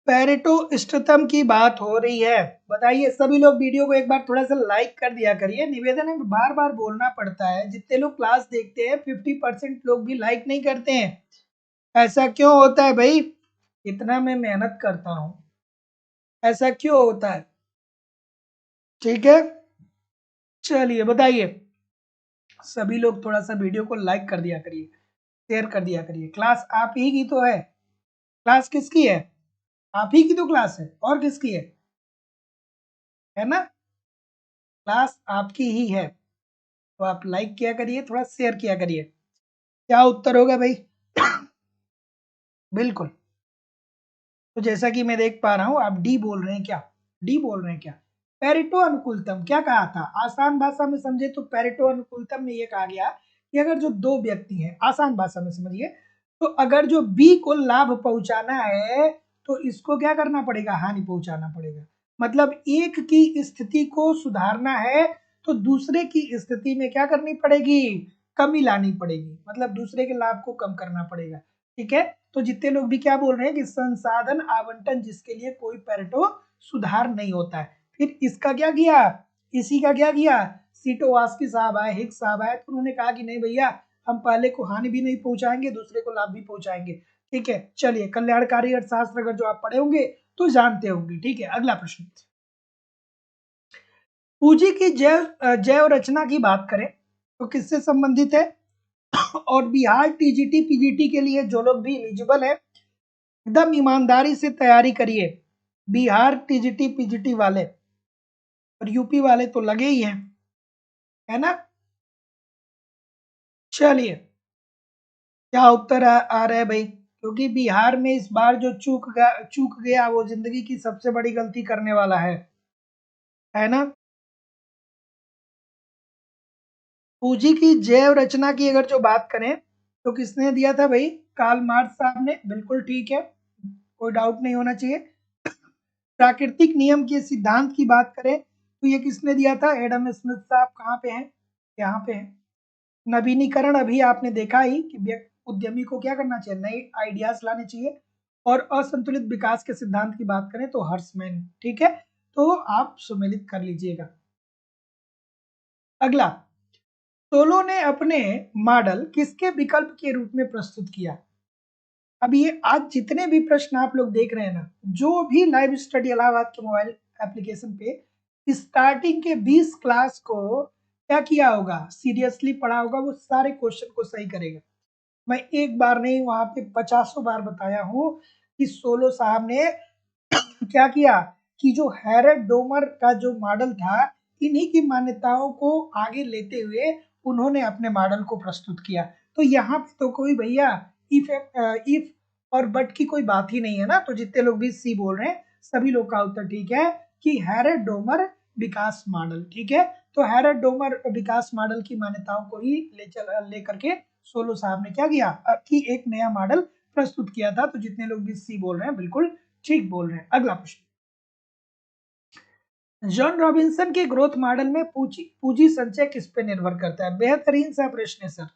पेरेटो इष्टतम की बात हो रही है। बताइए सभी लोग, वीडियो को एक बार थोड़ा सा लाइक कर दिया करिए। निवेदन है, बार बार बोलना पड़ता है। जितने लोग क्लास देखते हैं 50% लोग भी लाइक नहीं करते हैं। ऐसा क्यों होता है भाई? इतना मैं मेहनत करता हूं, ऐसा क्यों होता है? ठीक है, चलिए बताइए। सभी लोग थोड़ा सा वीडियो को लाइक कर दिया करिए, शेयर कर दिया करिए। क्लास आप ही की तो है। क्लास किसकी है? आप ही की तो क्लास है, और किसकी है ना? क्लास आपकी ही है। तो आप लाइक किया करिए, थोड़ा शेयर किया करिए। क्या उत्तर होगा भाई? बिल्कुल। तो जैसा कि मैं देख पा रहा हूं, आप डी बोल रहे हैं क्या? डी बोल रहे हैं क्या? पेरेटो अनुकूलतम क्या कहा था? आसान भाषा में समझे तो पेरेटो अनुकूलतम में ये कहा गया कि अगर जो दो व्यक्ति हैं, आसान भाषा में समझिए, तो अगर जो बी को लाभ पहुंचाना है तो इसको क्या करना पड़ेगा, हानि पहुंचाना पड़ेगा। मतलब एक की स्थिति को सुधारना है तो दूसरे की स्थिति में क्या करनी पड़ेगी, कमी लानी पड़ेगी। मतलब दूसरे के लाभ को कम करना पड़ेगा, ठीक है। तो जितने लोग भी क्या बोल रहे हैं कि संसाधन आवंटन जिसके लिए कोई पेरेटो सुधार नहीं होता है। फिर इसका क्या किया, इसी का क्या किया, सीटोवास्की साहब आए, हिक्स साहब आए, तो उन्होंने कहा कि नहीं भैया, हम पहले को हानि भी नहीं पहुंचाएंगे, दूसरे को लाभ भी पहुंचाएंगे, ठीक है। चलिए, कल्याणकारी अर्थशास्त्र अगर जो आप पढ़े होंगे तो जानते होंगे, ठीक है। अगला प्रश्न, पूंजी की जैव रचना की बात करें तो किससे संबंधित है? और बिहार टीजीटी पीजीटी के लिए जो लोग भी एलिजिबल है, एकदम ईमानदारी से तैयारी करिए। बिहार टीजीटी पीजीटी वाले और यूपी वाले तो लगे ही हैं, है ना? चलिए, क्या उत्तर आ रहा है भाई? क्योंकि बिहार में इस बार जो चूक गया वो जिंदगी की सबसे बड़ी गलती करने वाला है ना? पूंजी की जैव रचना की अगर जो बात करें तो किसने दिया था भाई? कार्ल मार्क्स साहब ने, बिल्कुल ठीक है, कोई डाउट नहीं होना चाहिए। प्राकृतिक नियम के सिद्धांत की बात करें तो ये किसने दिया था? एडम स्मिथ साहब। कहाँ पे हैं? यहाँ पे हैं। नवीनीकरण अभी आपने देखा ही कि उद्यमी को क्या करना चाहिए, नए आइडियाज लाने चाहिए। और असंतुलित विकास के सिद्धांत की बात करें तो हर्समैन, ठीक है। तो आप सुमेलित कर लीजिएगा। अगला, सोलो ने अपने मॉडल किसके विकल्प के रूप में प्रस्तुत किया? अब ये आज जितने भी प्रश्न आप लोग देख रहे हैं ना, जो भी लाइव स्टडी इलाहाबाद के मोबाइल एप्लीकेशन पे स्टार्टिंग के 20 क्लास को क्या किया होगा, सीरियसली पढ़ा होगा, वो सारे क्वेश्चन को सही करेगा। मैं एक बार नहीं, वहां पे 50 बार बताया हूं कि सोलो साहब ने क्या किया कि जो हैरेड डोमर का जो मॉडल था, इन्हीं की मान्यताओं को आगे लेते हुए उन्होंने अपने मॉडल को प्रस्तुत किया। तो यहाँ पे तो कोई भैया इफ और बट की कोई बात ही नहीं है ना। तो जितने लोग भी सी बोल रहे हैं सभी लोग का उत्तर ठीक है कि हैरेड डोमर विकास मॉडल, ठीक है। तो हैरेड डोमर विकास मॉडल की मान्यताओं को ही लेकर के सोलो साहब ने क्या किया कि एक नया मॉडल प्रस्तुत किया था। तो जितने लोग भी सी बोल रहे हैं बिल्कुल ठीक बोल रहे हैं। अगला प्रश्न, जॉन रॉबिन्सन के ग्रोथ मॉडल में पूंजी पूंजी संचय किस पे निर्भर करता है? बेहतरीन सा प्रश्न है सर,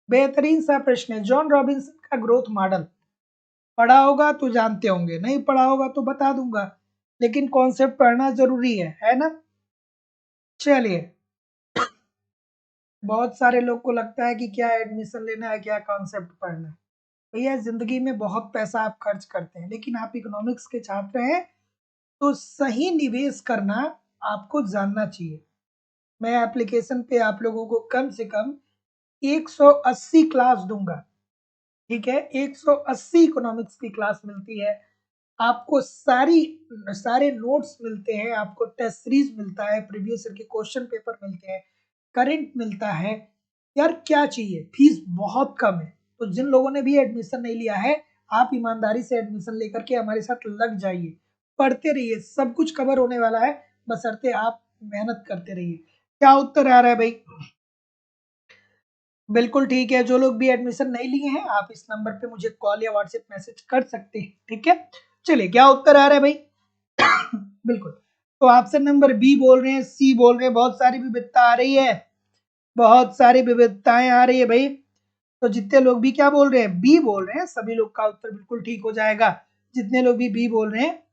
बेहतरीन सा प्रश्न है। जॉन रॉबिन्सन का ग्रोथ मॉडल पढ़ा होगा तो जानते होंगे, नहीं पढ़ा होगा तो बता दूंगा, लेकिन कॉन्सेप्ट पढ़ना जरूरी है ना। चलिए, बहुत सारे लोग को लगता है कि क्या एडमिशन लेना है, क्या कॉन्सेप्ट पढ़ना है। भैया जिंदगी में बहुत पैसा आप खर्च करते हैं, लेकिन आप इकोनॉमिक्स के छात्र हैं तो सही निवेश करना आपको जानना चाहिए। मैं एप्लीकेशन पे आप लोगों को कम से कम 180 क्लास दूंगा, ठीक है, 180 इकोनॉमिक्स की क्लास मिलती है आपको, सारे नोट्स मिलते हैं आपको, टेस्ट सीरीज मिलता है, प्रीवियस ईयर के क्वेश्चन पेपर मिलते हैं, करंट मिलता है। यार क्या चाहिए, फीस बहुत कम है। तो जिन लोगों ने भी एडमिशन नहीं लिया है, आप ईमानदारी से एडमिशन लेकर के हमारे साथ लग जाइए, पढ़ते रहिए, सब कुछ कवर होने वाला है, बशर्ते आप मेहनत करते रहिए। क्या उत्तर आ रहा है भाई? बिल्कुल ठीक है। जो लोग भी एडमिशन नहीं लिए हैं, आप इस नंबर पे मुझे कॉल या व्हाट्सएप मैसेज कर सकते हैं, ठीक है। चलिए, क्या उत्तर आ रहा है भाई? बिल्कुल। तो ऑप्शन नंबर बी बोल रहे हैं, सी बोल रहे हैं, बहुत सारी विविधता आ रही है, बहुत सारी विविधताएं आ रही है भाई। तो जितने लोग भी क्या बोल रहे हैं, बी बोल रहे हैं, सभी लोग का उत्तर बिल्कुल ठीक हो जाएगा। जितने लोग भी बी बोल रहे हैं,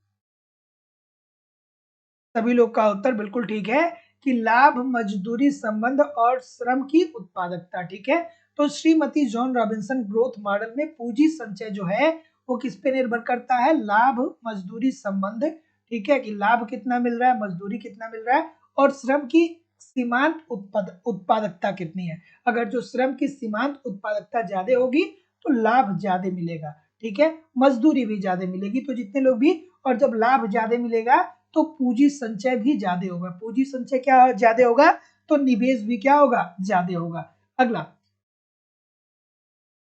सभी लोग का उत्तर बिल्कुल ठीक है कि लाभ, मजदूरी संबंध और श्रम की उत्पादकता, ठीक है। तो Shrimati John Robinson growth model में पूंजी संचय जो है वो किस पे निर्भर करता है? लाभ, मजदूरी संबंध, ठीक है, कि लाभ कितना मिल रहा है, मजदूरी कितना मिल रहा है, और श्रम की सीमांत उत्पादकता कितनी है। अगर जो श्रम की सीमांत उत्पादकता ज्यादा होगी तो लाभ ज्यादा मिलेगा, ठीक है, मजदूरी भी ज्यादा मिलेगी। तो जितने लोग भी, और जब लाभ ज्यादा मिलेगा तो पूंजी संचय भी ज्यादा होगा। पूंजी संचय क्या ज्यादा होगा? तो निवेश भी क्या होगा? ज्यादा होगा। अगला,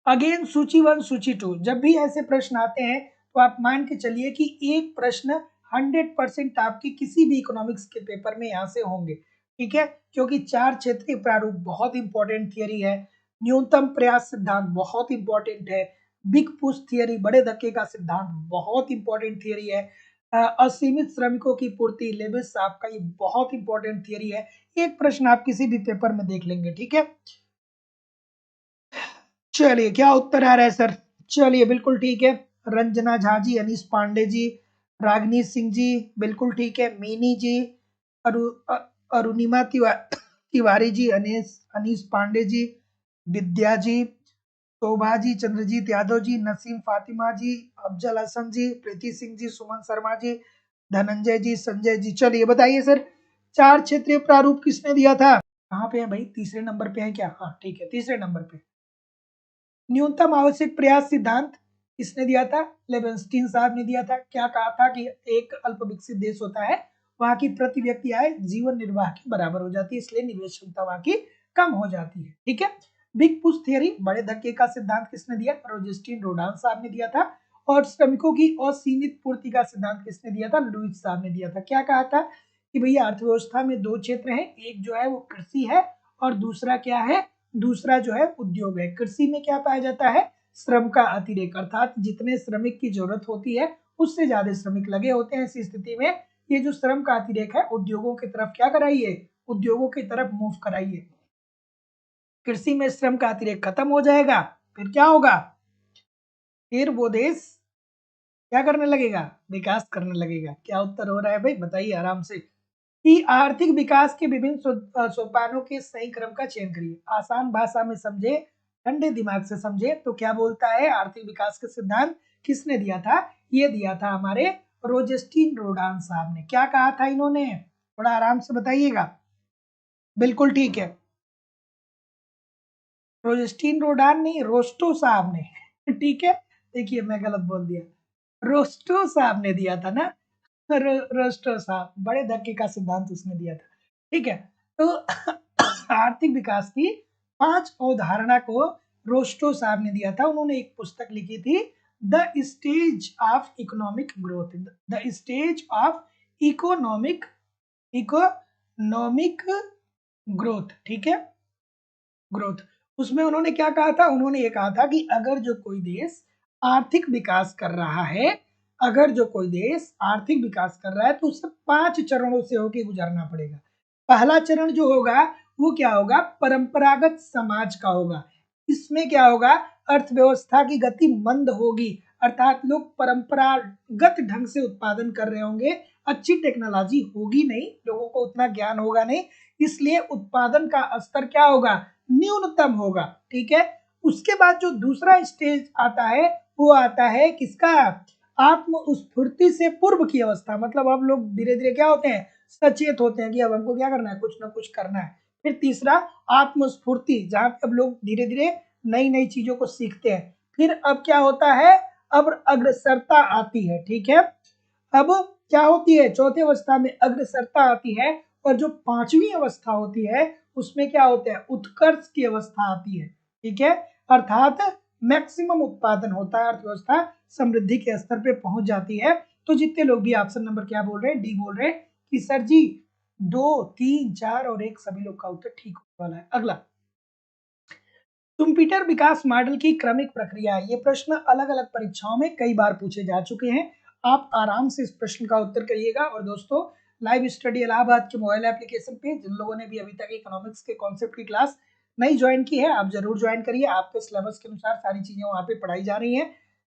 अगेन सूची वन सूची टू, जब भी ऐसे प्रश्न आते हैं तो आप मान के चलिए कि एक प्रश्न 100% आपके किसी भी इकोनॉमिक्स के पेपर में यहाँ से होंगे, ठीक है, क्योंकि चार क्षेत्रीय प्रारूप बहुत इंपॉर्टेंट थियरी है, न्यूनतम प्रयास सिद्धांत बहुत इंपॉर्टेंट है, बिग पुश थियरी, बड़े धक्के का सिद्धांत बहुत इंपॉर्टेंट थियरी है, असीमित श्रमिकों की पूर्ति, लेविस साहब का, ये बहुत इंपॉर्टेंट थियरी है। एक प्रश्न आप किसी भी पेपर में देख लेंगे, ठीक है। चलिए, क्या उत्तर आ रहा है सर? चलिए, बिल्कुल ठीक है। रंजना झा जी, अनीश पांडे जी, रागनी सिंह जी, बिल्कुल ठीक है। मीनी जी, अरुणिमा तिवारी जी, अनीश अनीश पांडे जी, विद्या जी, शोभा जी, चंद्रजीत यादव जी, नसीम फातिमा जी, अफजल हसन जी, प्रीति सिंह जी, सुमन शर्मा जी, धनंजय जी, संजय जी। चलिए बताइए सर, चार क्षेत्रीय प्रारूप किसने दिया था? कहाँ पे है भाई? तीसरे नंबर पे है क्या? हाँ ठीक है, तीसरे नंबर पे। न्यूनतम आवश्यक प्रयास सिद्धांत किसने दिया था? लेवेंस्टीन साहब ने दिया था। क्या कहा था कि एक अल्प विकसित देश होता है, वहां की प्रति व्यक्ति आय जीवन निर्वाह के बराबर हो जाती है, इसलिए निवेश क्षमता वहां की कम हो जाती है, ठीक है। बिग पुश थियरी, बड़े धक्के का सिद्धांत किसने दिया? रोजेस्टीन रोडान साहब ने दिया था। और श्रमिकों की असीमित पूर्ति का सिद्धांत किसने दिया था? लुईस साहब ने दिया था। क्या कहा था कि भैया अर्थव्यवस्था में दो क्षेत्र हैं, एक जो है वो कृषि है और दूसरा क्या है? दूसरा जो है उद्योग है। कृषि में क्या पाया जाता है? श्रम का अतिरेक, अर्थात जितने श्रमिक की जरूरत होती है उससे ज्यादा श्रमिक लगे होते हैं। ऐसी स्थिति में ये जो श्रम का अतिरेक है, उद्योगों की तरफ क्या कराइए? उद्योगों की तरफ मूव कराइए। कृषि में श्रम का अतिरेक खत्म हो जाएगा, फिर क्या होगा? फिर वो देश क्या करने लगेगा? विकास करने लगेगा। क्या उत्तर हो रहा है भाई? बताइए आराम से। कि आर्थिक विकास के विभिन्न सोपानों के सही क्रम का चयन करिए। आसान भाषा में समझे, ठंडे दिमाग से समझे तो क्या बोलता है? आर्थिक विकास का सिद्धांत किसने दिया था? ये दिया था हमारे रोजेस्टीन रोडान साहब ने। क्या कहा था इन्होंने? थोड़ा आराम से बताइएगा। बिल्कुल ठीक है, रोजेस्टीन रोडान नहीं, रोस्टो साहब ने ठीक है, देखिए मैं गलत बोल दिया, रोस्टो साहब ने दिया था ना। रोस्टो साहब, बड़े धक्के का सिद्धांत उसने दिया था, ठीक है। तो आर्थिक विकास की 5 अवधारणा को रोस्टो साहब ने दिया था। उन्होंने एक पुस्तक लिखी थी, the stage of economic growth, the stage of economic economic growth, ठीक है, ग्रोथ। उसमें उन्होंने क्या कहा था? उन्होंने ये कहा था कि अगर जो कोई देश आर्थिक विकास कर रहा है अगर जो कोई देश आर्थिक विकास कर रहा है तो उसे 5 चरणों से होके गुजरना पड़ेगा। पहला चरण जो होगा वो क्या होगा, परंपरागत समाज का होगा। इसमें क्या होगा, अर्थव्यवस्था की गति मंद होगी, अर्थात लोग परंपरागत ढंग से उत्पादन कर रहे होंगे, अच्छी टेक्नोलॉजी होगी नहीं, लोगों को उतना ज्ञान होगा नहीं, इसलिए उत्पादन का स्तर क्या होगा, न्यूनतम होगा। ठीक है। उसके बाद जो दूसरा स्टेज आता है वो आता है किसका, आत्म स्फूर्ति से पूर्व की अवस्था। मतलब अब लोग धीरे धीरे क्या होते हैं, सचेत होते हैं कि अब हमको क्या करना है, कुछ ना कुछ करना है। फिर तीसरा आत्मस्फूर्ति, जहां पे अब लोग धीरे धीरे नई नई चीजों को सीखते हैं। फिर अब क्या होता है, अब अग्रसरता आती है। ठीक है। अब क्या होती है, चौथी अवस्था में अग्रसरता आती है, और जो पांचवी अवस्था होती है उसमें क्या होता है, उत्कर्ष की अवस्था आती है। ठीक है। अर्थात मैक्सिमम उत्पादन होता है, अर्थव्यवस्था समृद्धि के स्तर पे पहुंच जाती है। तो जितने लोग भी ऑप्शन नंबर क्या बोल रहे हैं, डी बोल रहे हैं कि सर जी 2, 3, 4 और 1 सभी लोग का उत्तर ठीक होने वाला है। अगला, कंप्यूटर विकास मॉडल की क्रमिक प्रक्रिया। ये प्रश्न अलग अलग परीक्षाओं में कई बार पूछे जा चुके हैं। आप आराम से इस प्रश्न का उत्तर करिएगा। और दोस्तों, लाइव स्टडी इलाहाबाद के मोबाइल एप्लीकेशन पे जिन लोगों ने भी अभी तक इकोनॉमिक्स के कॉन्सेप्ट की क्लास नहीं ज्वाइन की है, आप जरूर ज्वाइन करिए। आपके सिलेबस के अनुसार सारी चीजें वहाँ पे पढ़ाई जा रही है।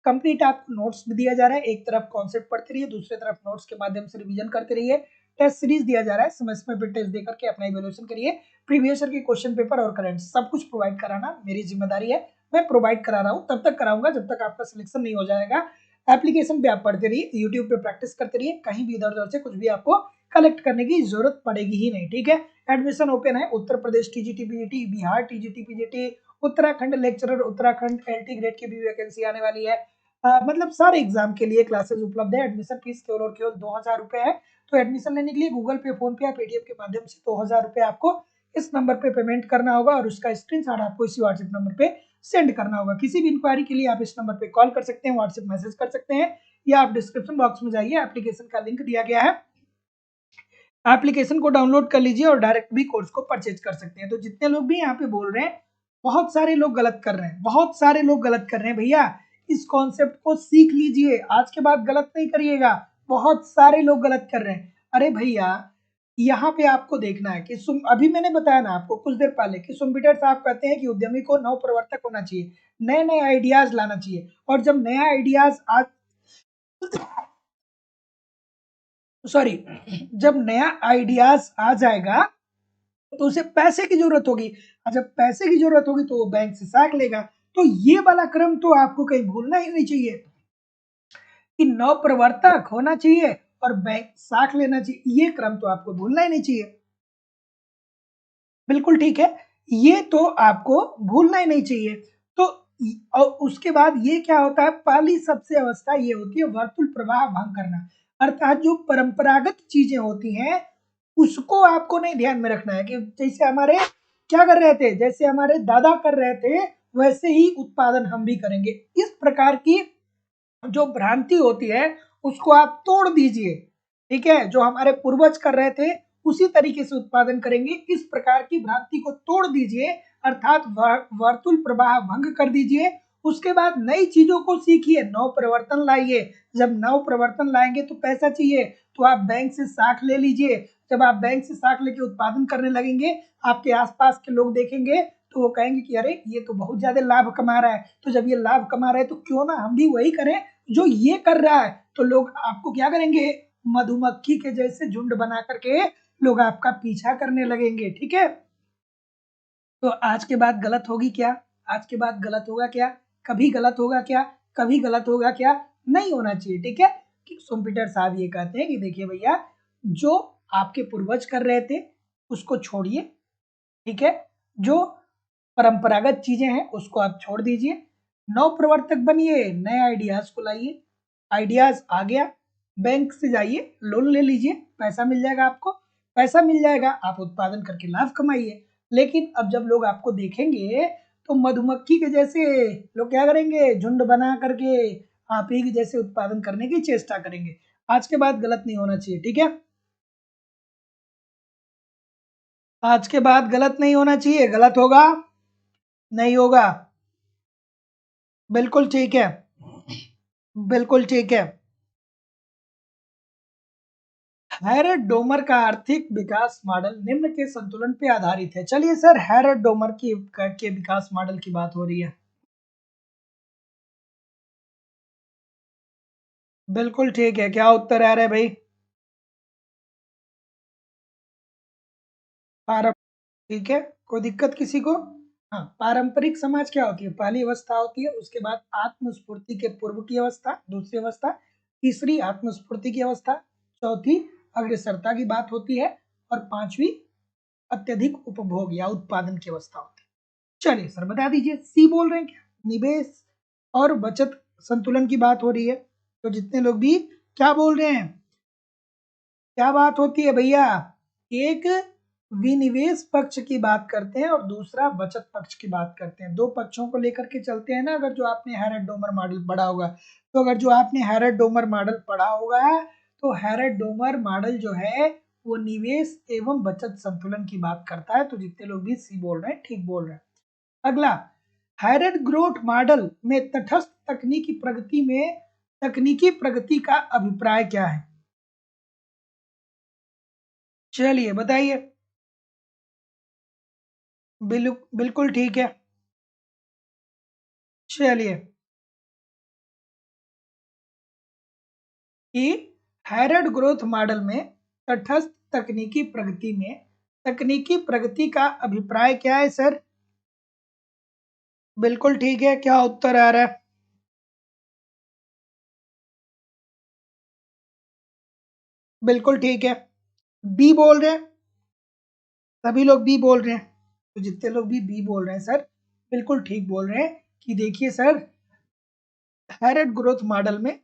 कंप्लीट आपको नोट्स भी दिया जा रहा है, एक तरफ कॉन्सेप्ट पढ़ते रहिए, दूसरी तरफ नोट्स के माध्यम से रिवीजन करते रहिए। टेस्ट सीरीज दिया जा रहा है, समय समय पर टेस्ट देकर के अपना इवैल्यूएशन करिए। प्रीवियस ईयर के क्वेश्चन पेपर और करंट सब कुछ प्रोवाइड कराना मेरी जिम्मेदारी है। मैं प्रोवाइड करा रहा हूँ, तब तक कराऊंगा जब तक आपका सिलेक्शन नहीं हो जाएगा। एप्लीकेशन पे आप पढ़ते रहिए, यूट्यूब पे प्रैक्टिस करते रहिए, कहीं भी इधर उधर से कुछ भी आपको कलेक्ट करने की जरूरत पड़ेगी ही नहीं। ठीक है। एडमिशन ओपन है, Uttar Pradesh TGT PGT, Bihar TGT PGT, Uttarakhand lecturer, Uttarakhand LT grade की भी वैकेंसी आने वाली है। मतलब सारे एग्जाम के लिए क्लासेस उपलब्ध है। एडमिशन फीस केवल और केवल 2000 रुपए है। तो एडमिशन लेने के लिए गूगल पे, फोन पे या पेटीएम के माध्यम से 2000 रुपए आपको इस नंबर पे पेमेंट करना होगा, और उसका स्क्रीनशॉट आपको इसी व्हाट्सएप नंबर पे सेंड करना होगा। किसी भी इंक्वायरी के लिए आप इस नंबर पे कॉल कर सकते हैं, व्हाट्सएप मैसेज कर सकते हैं, या आप डिस्क्रिप्शन बॉक्स में जाइए, एप्लीकेशन का लिंक दिया गया है, एप्लीकेशन को डाउनलोड कर लीजिए और डायरेक्ट भी कोर्स को परचेज कर सकते हैं। तो जितने लोग भी यहाँ पे बोल रहे हैं, बहुत सारे लोग गलत कर रहे हैं, बहुत सारे लोग गलत कर रहे हैं। भैया इस कॉन्सेप्ट को सीख लीजिए, आज के बाद गलत नहीं करिएगा। बहुत सारे लोग गलत कर रहे हैं। अरे भैया, यहाँ पे आपको देखना है कि अभी मैंने बताया ना आपको कुछ देर पहले कि सुम्पिटर साहब कहते हैं कि उद्यमी को नव प्रवर्तक होना चाहिए, नए नए आइडियाज लाना चाहिए। और जब नया आइडियाज आज सॉरी जब नया आइडियाज आ जाएगा तो उसे पैसे की जरूरत होगी, और जब पैसे की जरूरत होगी तो वो बैंक से साख लेगा। तो ये वाला क्रम तो आपको कहीं भूलना ही नहीं चाहिए कि नव प्रवर्तक होना चाहिए और बैंक साख लेना चाहिए। ये क्रम तो आपको भूलना ही नहीं चाहिए। बिल्कुल ठीक है, ये तो आपको भूलना ही नहीं चाहिए। तो और उसके बाद ये क्या होता है, पहली सबसे अवस्था ये होती है वर्तुल प्रवाह भंग करना। अर्थात जो परंपरागत चीजें होती हैं उसको आपको नहीं ध्यान में रखना है कि जैसे हमारे क्या कर रहे थे, जैसे हमारे दादा कर रहे थे वैसे ही उत्पादन हम भी करेंगे। इस प्रकार की जो भ्रांति होती है उसको आप तोड़ दीजिए। ठीक है। जो हमारे पूर्वज कर रहे थे उसी तरीके से उत्पादन करेंगे, इस प्रकार की भ्रांति को तोड़ दीजिए, अर्थात वर्तुल प्रवाह भंग कर दीजिए। उसके बाद नई चीजों को सीखिए, नव परिवर्तन लाइए। जब नव परिवर्तन लाएंगे तो पैसा चाहिए, तो आप बैंक से साख ले लीजिए। जब आप बैंक से साख लेके उत्पादन करने लगेंगे, आपके आसपास के लोग देखेंगे तो वो कहेंगे कि अरे ये तो बहुत ज्यादा लाभ कमा रहा है, तो जब ये लाभ कमा रहा है तो क्यों ना हम भी वही करें जो ये कर रहा है। तो लोग आपको क्या करेंगे, मधुमक्खी के जैसे झुंड बना करके लोग आपका पीछा करने लगेंगे। ठीक है। तो आज के बाद गलत होगी क्या, आज के बाद गलत होगा क्या, कभी गलत होगा क्या, कभी गलत होगा क्या, नहीं होना चाहिए। ठीक है। कि सुम्पीटर साहब ये कहते हैं कि देखिए भैया, जो आपके पूर्वज कर रहे थे उसको छोड़िए। ठीक है। जो परंपरागत चीजें हैं उसको आप छोड़ दीजिए, नव प्रवर्तक बनिए, नए आइडियाज को लाइए। आइडियाज आ गया, बैंक से जाइए, लोन ले लीजिए, पैसा मिल जाएगा आपको, पैसा मिल जाएगा, आप उत्पादन करके लाभ कमाइए। लेकिन अब जब लोग आपको देखेंगे तो मधुमक्खी के जैसे लोग क्या करेंगे, झुंड बना करके आप ही के जैसे उत्पादन करने की चेष्टा करेंगे। आज के बाद गलत नहीं होना चाहिए। ठीक है। आज के बाद गलत नहीं होना चाहिए। गलत होगा, नहीं होगा। बिल्कुल ठीक है, बिल्कुल ठीक है। हैरड डोमर का आर्थिक विकास मॉडल निम्न के संतुलन पे आधारित है। चलिए सर, हैरड डोमर के विकास मॉडल की बात हो रही है। बिल्कुल ठीक है। क्या उत्तर आ रहा है भाई? पारंपरिक। ठीक है, कोई दिक्कत किसी को? हाँ, पारंपरिक समाज क्या होती है? पहली अवस्था होती है, उसके बाद आत्मस्फूर्ति के पूर्व की अवस्था, दूसरी अवस्था, तीसरी आत्मस्फूर्ति की अवस्था, चौथी अग्रसरता की बात होती है, और पांचवी अत्यधिक उपभोग या उत्पादन की अवस्था होती है। चलिए सर, बता दीजिए, सी बोल रहे हैं क्या? निवेश और बचत संतुलन की बात हो रही है। तो जितने लोग भी क्या बोल रहे हैं, क्या बात होती है भैया? एक विनिवेश पक्ष की बात करते हैं और दूसरा बचत पक्ष की बात करते हैं। दो पक्षों को लेकर के चलते हैं ना। अगर जो आपने हैरड डोमर मॉडल पढ़ा होगा, तो अगर जो आपने हैरड डोमर मॉडल पढ़ा होगा, तो हैरड डोमर मॉडल जो है वो निवेश एवं बचत संतुलन की बात करता है। तो जितने लोग भी सी बोल रहे हैं, ठीक बोल रहे हैं। अगला, हैरड ग्रोथ मॉडल में तटस्थ तकनीकी प्रगति का अभिप्राय क्या है? चलिए बताइए। बिल्कुल ठीक है। चलिए, कि हैरड ग्रोथ मॉडल में तटस्थ तकनीकी प्रगति का अभिप्राय क्या है सर? बिल्कुल ठीक है। क्या उत्तर आ रहा है? बिल्कुल ठीक है। बी बोल रहे हैं, सभी लोग बी बोल रहे हैं। तो जितने लोग भी बी बोल रहे हैं सर, बिल्कुल ठीक बोल रहे हैं कि देखिए सर, हैरड ग्रोथ मॉडल में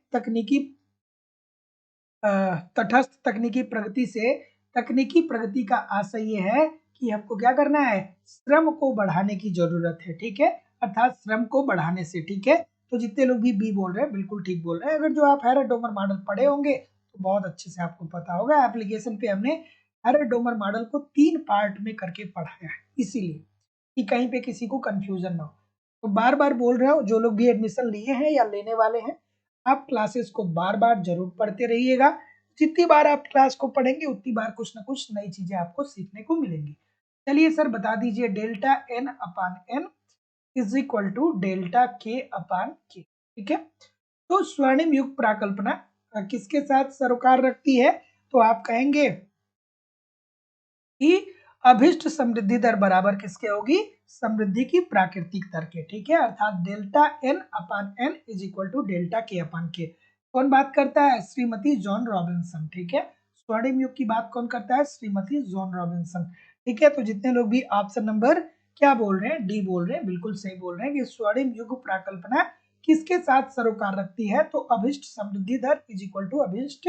तटस्थ तकनीकी प्रगति से तकनीकी प्रगति का आशय ये है कि हमको क्या करना है? श्रम को बढ़ाने की जरूरत है। ठीक है, अर्थात श्रम को बढ़ाने से। ठीक है, तो जितने लोग भी बी बोल रहे हैं, बिल्कुल ठीक बोल रहे हैं। अगर जो आप हैरड डोमर मॉडल पढ़े होंगे तो बहुत अच्छे से आपको पता होगा। एप्लीकेशन पे हमने हैरड डोमर मॉडल को 3 पार्ट में करके पढ़ाया है, इसीलिए कि कहीं पे किसी को कंफ्यूजन ना हो। तो बार बार बोल रहा हूँ, जो लोग भी एडमिशन लिए हैं या लेने वाले हैं, आप क्लासेस को बार बार जरूर पढ़ते रहिएगा। जितनी बार आप क्लास को पढ़ेंगे, उतनी बार कुछ ना कुछ नई चीजें आपको सीखने को मिलेंगी। चलिए सर, बता दीजिए, delta N upon N is equal to delta K upon के। ठीक है, तो स्वर्णिम युग प्राकल्पना किसके साथ सरोकार रखती है? तो आप कहेंगे कि अभिष्ट समृद्धि दर बराबर किसके होगी? समृद्धि की प्राकृतिक दर के। ठीक है, अर्थात delta N upon N is equal to delta K upon K. कौन बात करता है? श्रीमती जॉन रॉबिन्सन। ठीक है, स्वर्णिम युग की बात कौन करता है? श्रीमती जॉन रॉबिन्सन। ठीक है, तो जितने लोग भी ऑप्शन नंबर क्या बोल रहे हैं, डी बोल रहे हैं, बिल्कुल सही बोल रहे हैं कि स्वर्णिम युग प्राकल्पना किसके साथ सरोकार रखती है? तो अभिष्ट समृद्धि दर इज इक्वल टू अभिष्ट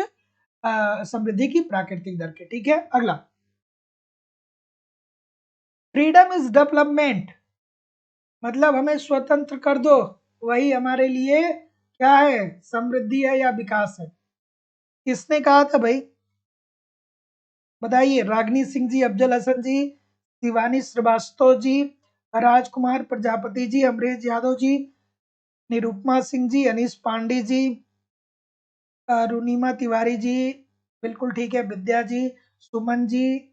समृद्धि की प्राकृतिक दर के। ठीक है, अगला, फ्रीडम इज डेवलपमेंट, मतलब हमें स्वतंत्र कर दो, वही हमारे लिए क्या है? समृद्धि है या विकास है? किसने कहा था भाई? बताइए। रागनी सिंह जी, अफजल हसन जी, शिवानी श्रीवास्तव जी, राजकुमार प्रजापति जी, अमरीश यादव जी, निरुपमा सिंह जी, अनीश पांडे जी, रुनिमा तिवारी जी, बिल्कुल ठीक है, विद्या जी, सुमन जी,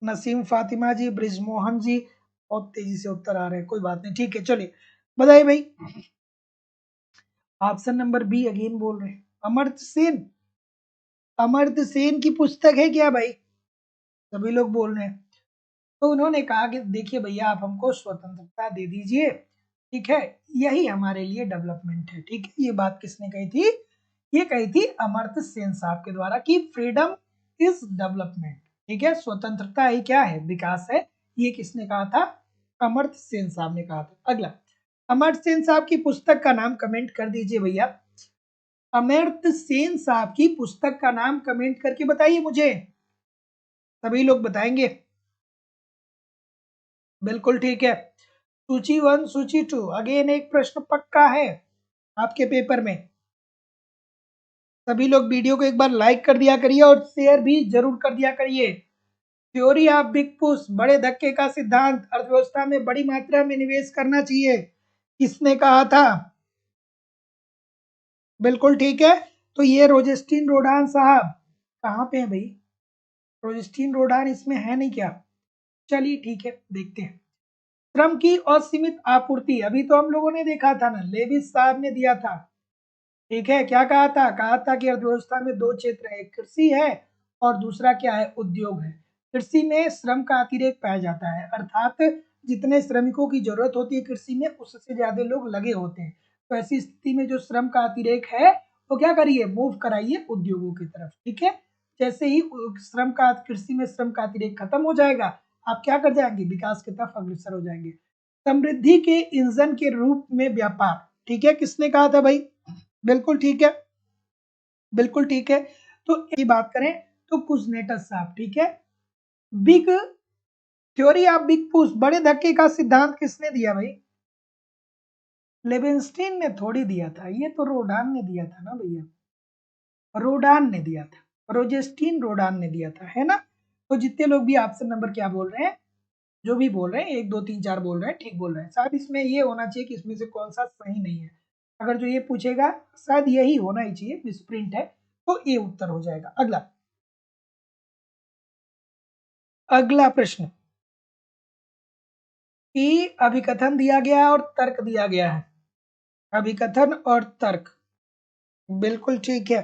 नसीम फातिमा जी, ब्रिजमोहन जी। बहुत तेजी से उत्तर आ रहे हैं, कोई बात नहीं, ठीक है। चलिए बताइए भाई। ऑप्शन नंबर बी अगेन बोल रहे हैं, अमर्त्य सेन। अमर्त्य सेन की पुस्तक है क्या भाई? सभी लोग बोल रहे हैं। तो उन्होंने कहा कि देखिए भैया, आप हमको स्वतंत्रता दे दीजिए, ठीक है, यही हमारे लिए डेवलपमेंट है। ठीक है, ये बात किसने कही थी? ये कही थी अमर्त्य सेन साहब के द्वारा कि फ्रीडम इज डेवलपमेंट। ठीक है, स्वतंत्रता ही क्या है? विकास है। ये किसने कहा था? अमर्त्य सेन साहब ने कहा था। अगला, अमर्त्य सेन साहब की पुस्तक का नाम कमेंट कर दीजिए भैया। अमर्त्य सेन साहब की पुस्तक का नाम कमेंट करके बताइए मुझे। सभी लोग बताएंगे। बिल्कुल ठीक है। सूची 1, सूची 2, अगेन एक प्रश्न पक्का है आपके पेपर में। सभी लोग वीडियो को एक बार लाइक कर दिया करिए और शेयर भी जरूर कर दिया करिए। थ्योरी ऑफ बिग पुश, बड़े धक्के का सिद्धांत, अर्थव्यवस्था में बड़ी मात्रा में निवेश करना चाहिए, किसने कहा था? बिल्कुल ठीक है। तो ये रोजेस्टीन रोडान साहब, कहाँ पे है भाई? प्रोजेस्टीन रोडान इसमें है नहीं क्या? चलिए ठीक है, देखते हैं। श्रम की असीमित आपूर्ति, अभी तो हम लोगों ने देखा था ना, लेविस साहब ने दिया था। ठीक है, क्या कहा था कि अर्थव्यवस्था में दो क्षेत्र है, एक कृषि है और दूसरा क्या है, उद्योग है। कृषि में श्रम का अतिरेक पाया जाता है, अर्थात जितने श्रमिकों की जरूरत होती है कृषि में उससे ज्यादा लोग लगे होते हैं। तो ऐसी स्थिति में जो श्रम का अतिरेक है वो क्या करिए, मूव कराइए उद्योगों की तरफ। ठीक है, जैसे ही श्रम का कृषि में श्रम का अतिरेक खत्म हो जाएगा, आप क्या कर जाएंगे, विकास की तरफ अग्रसर हो जाएंगे। समृद्धि के इंजन के रूप में व्यापार, ठीक है, किसने कहा था भाई? बिल्कुल ठीक है, बिल्कुल ठीक है। तो ये बात करें तो कुजनेटस साहब, ठीक है। Big theory of big push, बड़े धक्के का सिद्धांत किसने दिया भाई? लेविंस्टीन ने थोड़ी दिया था, ये तो रोडान ने दिया था ना भैया, रोडान ने दिया था, रोजेस्टीन रोडान ने दिया था, है ना। तो जितने लोग भी ऑप्शन नंबर क्या बोल रहे हैं, जो भी बोल रहे हैं, 1 2 3 4 बोल रहे हैं, ठीक बोल रहे हैं। शायद इसमें ये होना चाहिए कि इसमें से कौन सा सही नहीं है। अगर जो ये पूछेगा शायद यही होना ही चाहिए, मिसप्रिंट है, तो ये उत्तर हो जाएगा। अगला, अगला प्रश्न कि अभिकथन दिया गया है और तर्क दिया गया है। अभिकथन और तर्क, बिल्कुल ठीक है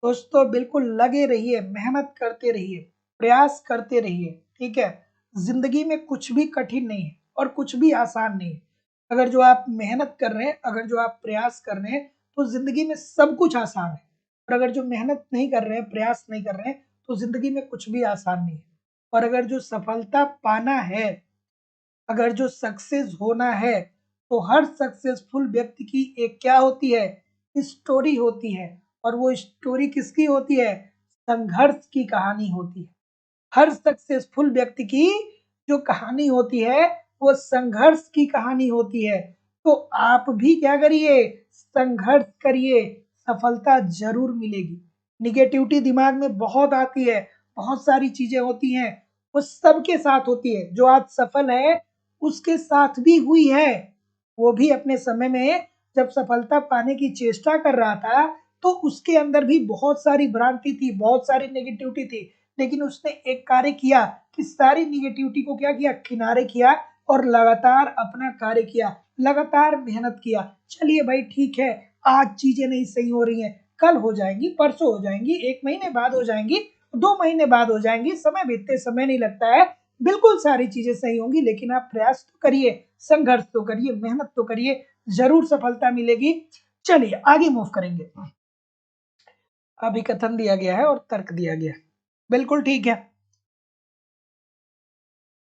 दोस्तों, बिल्कुल लगे रहिए, मेहनत करते रहिए, प्रयास करते रहिए। ठीक है, जिंदगी में कुछ भी कठिन नहीं है और कुछ भी आसान नहीं है। अगर जो आप मेहनत कर रहे हैं, अगर जो आप प्रयास कर रहे हैं, तो जिंदगी में सब कुछ आसान है। और अगर जो मेहनत नहीं कर रहे हैं, प्रयास नहीं कर रहे हैं, तो जिंदगी में कुछ भी आसान नहीं है। और अगर जो सफलता पाना है, अगर जो सक्सेस होना है, तो हर सक्सेसफुल व्यक्ति की एक क्या होती है, स्टोरी होती है। और वो स्टोरी किसकी होती है, संघर्ष की कहानी होती है। हर सक्सेसफुल व्यक्ति की जो कहानी होती है वो संघर्ष की कहानी होती है। तो आप भी क्या करिए, संघर्ष करिए, सफलता जरूर मिलेगी। निगेटिविटी दिमाग में बहुत आती है, बहुत सारी चीजें होती हैं, वो सबके साथ होती है। जो आज सफल है उसके साथ भी हुई है। वो भी अपने समय में जब सफलता पाने की चेष्टा कर रहा था, तो उसके अंदर भी बहुत सारी भ्रांति थी, बहुत सारी नेगेटिविटी थी। लेकिन उसने एक कार्य किया कि सारी निगेटिविटी को क्या किया, किनारे किया और लगातार अपना कार्य किया, लगातार मेहनत किया। चलिए भाई ठीक है, आज चीजें नहीं सही हो रही हैं, कल हो जाएंगी, परसों हो जाएंगी, 1 महीने बाद हो जाएंगी, 2 महीने बाद हो जाएंगी, समय बीतते समय नहीं लगता है, बिल्कुल सारी चीजें सही होंगी। लेकिन आप प्रयास तो करिए, संघर्ष तो करिए, मेहनत तो करिए, जरूर सफलता मिलेगी। चलिए आगे मूव करेंगे। अभिकथन दिया गया है और तर्क दिया गया है, बिल्कुल ठीक है।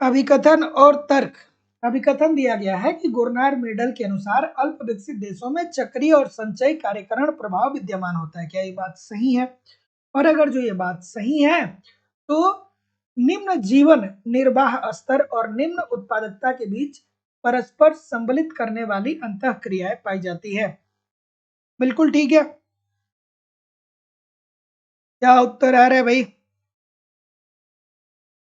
अभिकथन और तर्क, अभिकथन दिया गया है कि गुरनार मेडल के अनुसार अल्प विकसित देशों में चक्रीय और संचयी कार्यकरण प्रभाव विद्यमान होता है। क्या ये बात सही है? और अगर जो ये बात सही है, तो निम्न जीवन निर्वाह स्तर और निम्न उत्पादकता के बीच परस्पर संबलित करने वाली अंतः क्रियाएं पाई जाती है। बिल्कुल ठीक है, क्या उत्तर आ रहा है भाई?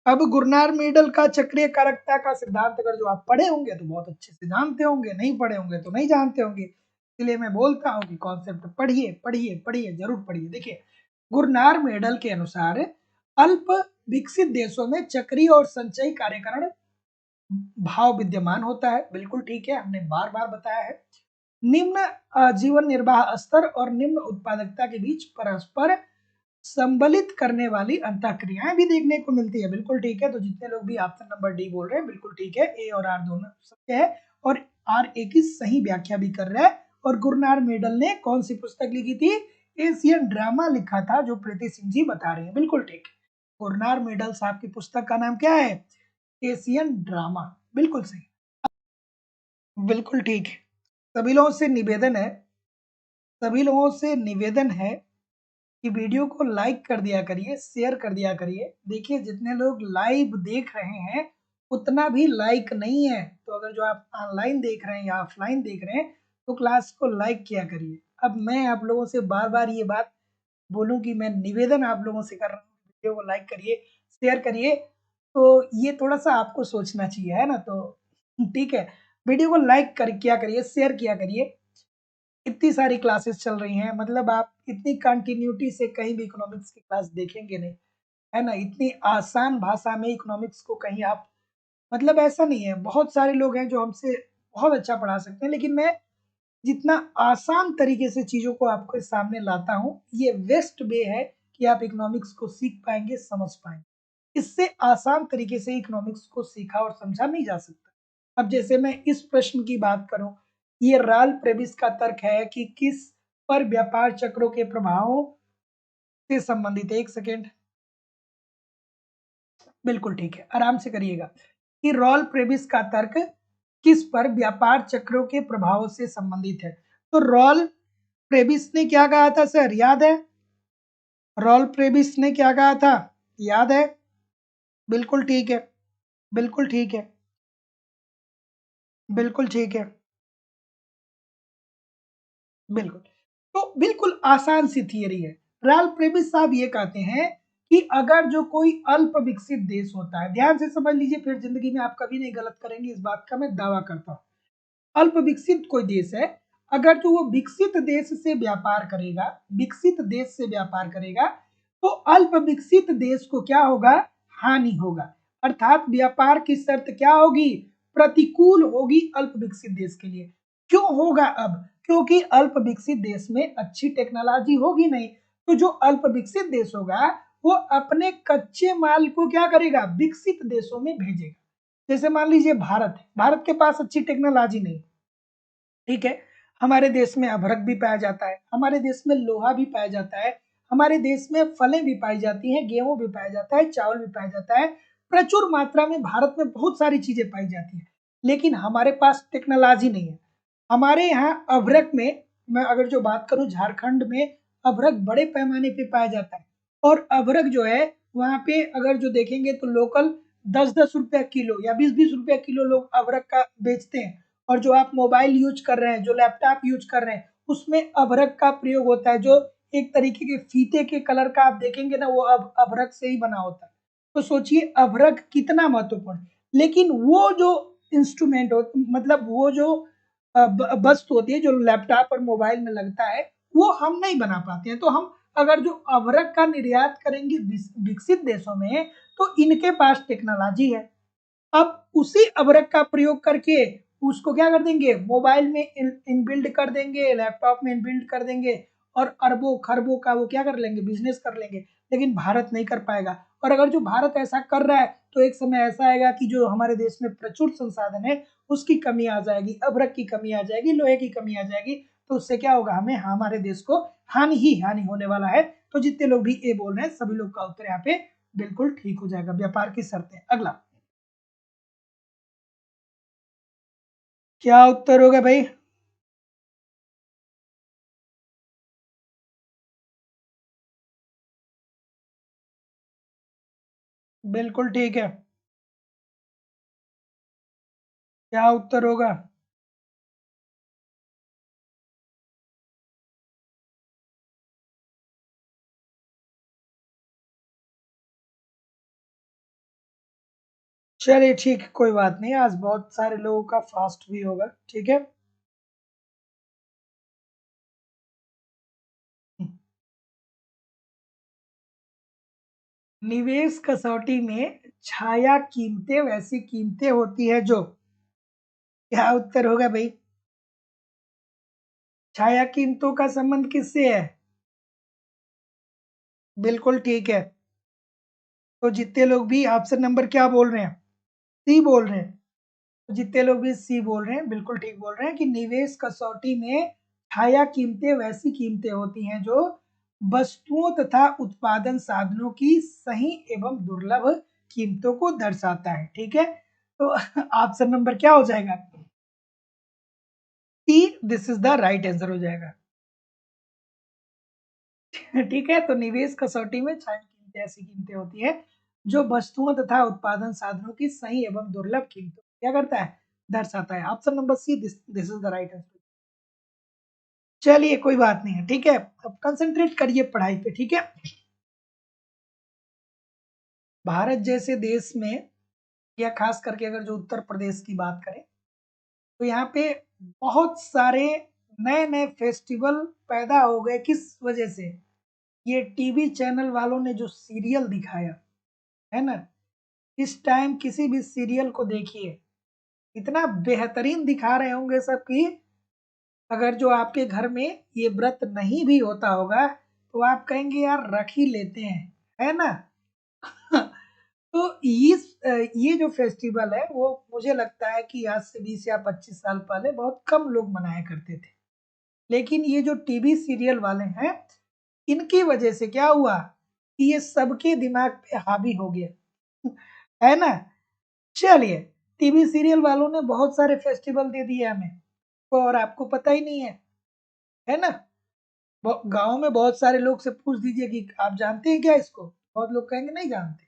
अब गुरनार मेडल का चक्रीय कारकता का सिद्धांत अगर जो आप पढ़े होंगे तो बहुत अच्छे से जानते होंगे, नहीं पढ़े होंगे तो नहीं जानते होंगे। इसलिए मैं बोलता हूँ कि कॉन्सेप्ट पढ़िए पढ़िए पढ़िए, जरूर पढ़िए। देखिए, गुरनार मेडल के अनुसार अल्प विकसित देशों में चक्रीय और संचयी कार्यकरण भाव विद्यमान होता है। बिल्कुल ठीक है, हमने बार बार बताया है। निम्न जीवन निर्वाह स्तर और निम्न उत्पादकता के बीच परस्पर संबलित करने वाली अंतःक्रियाएं भी देखने को मिलती है। बिल्कुल ठीक है, तो जितने लोग भी ऑप्शन नंबर डी बोल रहे हैं, बिल्कुल ठीक है, ए और आर दोनों सत्य है। और आर ए की सही व्याख्या भी कर रहा है। और गुरनार मेडल ने कौन सी पुस्तक लिखी थी? एशियन ड्रामा लिखा था, जो प्रीति सिंह जी बता रहे हैं। बिल्कुल ठीक, गुरनार मेडल साहब की पुस्तक का नाम क्या है? एशियन ड्रामा, बिल्कुल सही, बिल्कुल ठीक है। सभी लोगों से निवेदन है, सभी लोगों से निवेदन है कि वीडियो को लाइक कर दिया करिए, शेयर कर दिया करिए। देखिए, जितने लोग लाइव देख रहे हैं उतना भी लाइक नहीं है। तो अगर जो आप ऑनलाइन देख रहे हैं या ऑफलाइन देख रहे हैं, तो क्लास को लाइक किया करिए। अब मैं आप लोगों से बार बार ये बात बोलूं कि मैं निवेदन आप लोगों से कर रहा हूँ, वीडियो को लाइक करिए, शेयर करिए, तो ये थोड़ा सा आपको सोचना चाहिए, है ना। तो ठीक है, वीडियो को लाइक कर किया करिए, शेयर किया करिए। इतनी सारी क्लासेस चल रही हैं, मतलब आप इतनी कंटिन्यूटी से कहीं भी इकोनॉमिक्स की क्लास देखेंगे नहीं, है ना? इतनी आसान भाषा में इकोनॉमिक्स को कहीं आप, मतलब ऐसा नहीं है, बहुत सारे लोग हैं जो हमसे बहुत अच्छा पढ़ा सकते हैं, लेकिन मैं जितना आसान तरीके से चीज़ों को आपके सामने लाता हूँ, ये बेस्ट वे है कि आप इकोनॉमिक्स को सीख पाएँगे, समझ पाएँगे। इससे आसान तरीके से इकोनॉमिक्स को सीखा और समझा नहीं जा सकता। अब जैसे मैं इस प्रश्न की बात करूँ, ये राल प्रेबिस का तर्क है कि किस पर व्यापार चक्रों के प्रभावों से संबंधित है। 1 सेकंड, बिल्कुल ठीक है, आराम से करिएगा। कि रॉल प्रेबिस का तर्क किस पर व्यापार चक्रों के प्रभावों से संबंधित है। तो रॉल प्रेबिस ने क्या कहा था सर, याद है? रॉल प्रेबिस ने क्या कहा था, याद है? बिल्कुल ठीक है, बिल्कुल ठीक है, बिल्कुल ठीक है, बिल्कुल। तो बिल्कुल आसान सी थियरी है। रॉल प्रेबिस साहब ये कहते हैं कि अगर जो कोई अल्प विकसित देश होता है, ध्यान से समझ लीजिए, फिर जिंदगी में आप कभी नहीं गलत करेंगे, इस बात का मैं दावा करता हूँ। अल्प विकसित कोई देश है, अगर जो वो विकसित देश से व्यापार करेगा, विकसित देश से व्यापार करेगा, तो अल्प विकसित देश को क्या होगा, हानि होगा। अर्थात व्यापार की शर्त क्या होगी, प्रतिकूल होगी अल्प विकसित देश के लिए। क्यों होगा अब, क्योंकि अल्प विकसित देश में अच्छी टेक्नोलॉजी होगी नहीं, तो जो अल्प विकसित देश होगा वो अपने कच्चे माल को क्या करेगा, विकसित देशों में भेजेगा। जैसे मान लीजिए भारत है, भारत के पास अच्छी टेक्नोलॉजी नहीं, ठीक है, हमारे देश में अभ्रक भी पाया जाता है, हमारे देश में लोहा भी पाया जाता है, हमारे देश में फलें भी पाई जाती हैं, गेहूं भी पाया जाता है, चावल भी पाया जाता है, प्रचुर मात्रा में भारत में बहुत सारी चीजें पाई जाती हैं, लेकिन हमारे पास टेक्नोलॉजी नहीं है। हमारे यहाँ अभ्रक में, मैं अगर जो बात करूं, झारखंड में अभ्रक बड़े पैमाने पे पाया जाता है, और अभ्रक जो है वहां पे अगर जो देखेंगे तो लोकल 10-10 रुपया किलो या 20-20 रुपया किलो लोग अभ्रक का बेचते हैं। और जो आप मोबाइल यूज कर रहे हैं, जो लैपटॉप यूज कर रहे हैं, उसमें अभ्रक का प्रयोग होता है, जो एक तरीके के फीते के कलर का आप देखेंगे ना, वो अब अभ्रक से ही बना होता है। तो सोचिए अभ्रक कितना महत्वपूर्ण है। लेकिन वो जो इंस्ट्रूमेंट हो, मतलब वो जो वस्तु होती है जो लैपटॉप और मोबाइल में लगता है, वो हम नहीं बना पाते हैं। तो हम अगर जो अभ्रक का निर्यात करेंगे विकसित देशों में, तो इनके पास टेक्नोलॉजी है। अब उसी अभ्रक का प्रयोग करके उसको क्या कर देंगे, मोबाइल में इनबिल्ड कर देंगे, लैपटॉप में इनबिल्ड कर देंगे, और अरबों खरबों का वो क्या कर लेंगे, बिजनेस कर लेंगे। लेकिन भारत नहीं कर पाएगा। और अगर जो भारत ऐसा कर रहा है, तो एक समय ऐसा आएगा कि जो हमारे देश में प्रचुर संसाधन है उसकी कमी आ जाएगी, अभ्रक की कमी आ जाएगी, लोहे की कमी आ जाएगी। तो उससे क्या होगा, हमें हमारे देश को हानि ही हानि होने वाला है। तो जितने लोग भी ए बोल रहे हैं, सभी लोग का उत्तर यहाँ पे बिल्कुल ठीक हो जाएगा। व्यापार की शर्तें, अगला क्या उत्तर होगा भाई? बिल्कुल ठीक है। क्या उत्तर होगा? चलिए ठीक है, कोई बात नहीं, आज बहुत सारे लोगों का फास्ट भी होगा, ठीक है। निवेश कसौटी में छाया कीमतें वैसी कीमतें होती है जो, क्या उत्तर होगा भाई? छाया कीमतों का संबंध किससे है? बिल्कुल ठीक है। तो जितने लोग भी ऑप्शन नंबर क्या बोल रहे हैं, सी बोल रहे हैं, तो जितने लोग भी सी बोल रहे हैं बिल्कुल ठीक बोल रहे हैं कि निवेश कसौटी में छाया कीमतें वैसी कीमतें होती हैं जो वस्तुओं तथा उत्पादन साधनों की सही एवं दुर्लभ कीमतों को दर्शाता है, ठीक है। तो ऑप्शन नंबर क्या हो जाएगा, C, this is the right answer हो जाएगा। ठीक है, तो निवेश कसौटी में छाया कीमतें ऐसी कीमतें होती है जो वस्तुओं तथा उत्पादन साधनों की सही एवं दुर्लभ कीमतों को क्या करता है, दर्शाता है। Option number C, this is the right answer. चलिए कोई बात नहीं है, ठीक है। अब कंसंट्रेट करिए पढ़ाई पे, ठीक है। भारत जैसे देश में, या खास करके अगर जो उत्तर प्रदेश की बात करें, तो यहाँ पे बहुत सारे नए नए फेस्टिवल पैदा हो गए किस वजह से? ये टीवी चैनल वालों ने जो सीरियल दिखाया, है ना? इस टाइम किसी भी सीरियल को देखिए, इतना बेहतरीन दिखा रहे होंगे सब कि अगर जो आपके घर में ये व्रत नहीं भी होता होगा, तो आप कहेंगे यार रख ही लेते हैं, है ना? तो ये जो फेस्टिवल है वो मुझे लगता है कि आज से 20 या 25 साल पहले बहुत कम लोग मनाया करते थे। लेकिन ये जो टीवी सीरियल वाले हैं, इनकी वजह से क्या हुआ कि ये सबके दिमाग पे हावी हो गया। है ना? चलिए, टीवी सीरियल वालों ने बहुत सारे फेस्टिवल दे दिए हमें और आपको पता ही नहीं है ना? गांव में बहुत सारे लोग से पूछ दीजिए कि आप जानते हैं क्या इसको? बहुत लोग कहेंगे नहीं जानते।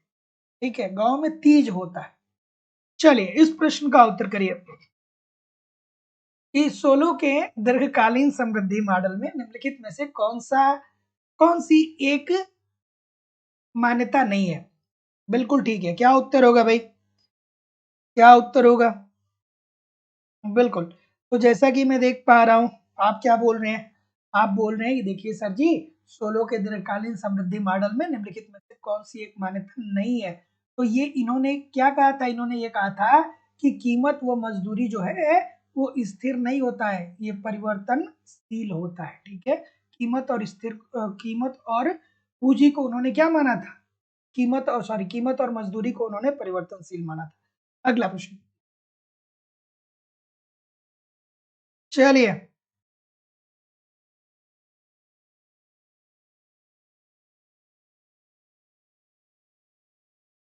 ठीक है, गांव में तीज होता है। चलिए, इस प्रश्न का उत्तर करिए कि सोलो के दीर्घकालीन समृद्धि मॉडल में निम्नलिखित में से कौन सी एक मान्यता नहीं है? बिल्कुल ठीक है, क्या उत्तर होगा भाई? क्या उत्तर होगा? बिल्कुल। तो जैसा कि मैं देख पा रहा हूँ, आप क्या बोल रहे हैं? आप बोल रहे हैं कि देखिए सर जी, सोलो के दीर्घकालीन समृद्धि मॉडल में निम्नलिखित में से कौन सी एक मान्यता नहीं है? तो ये इन्होंने क्या कहा था? इन्होंने ये कहा था कि कीमत व मजदूरी जो है वो स्थिर नहीं होता है, ये परिवर्तनशील होता है। ठीक है, कीमत और पूंजी को उन्होंने क्या माना था? कीमत और मजदूरी को उन्होंने परिवर्तनशील माना था। अगला प्रश्न। चलिए।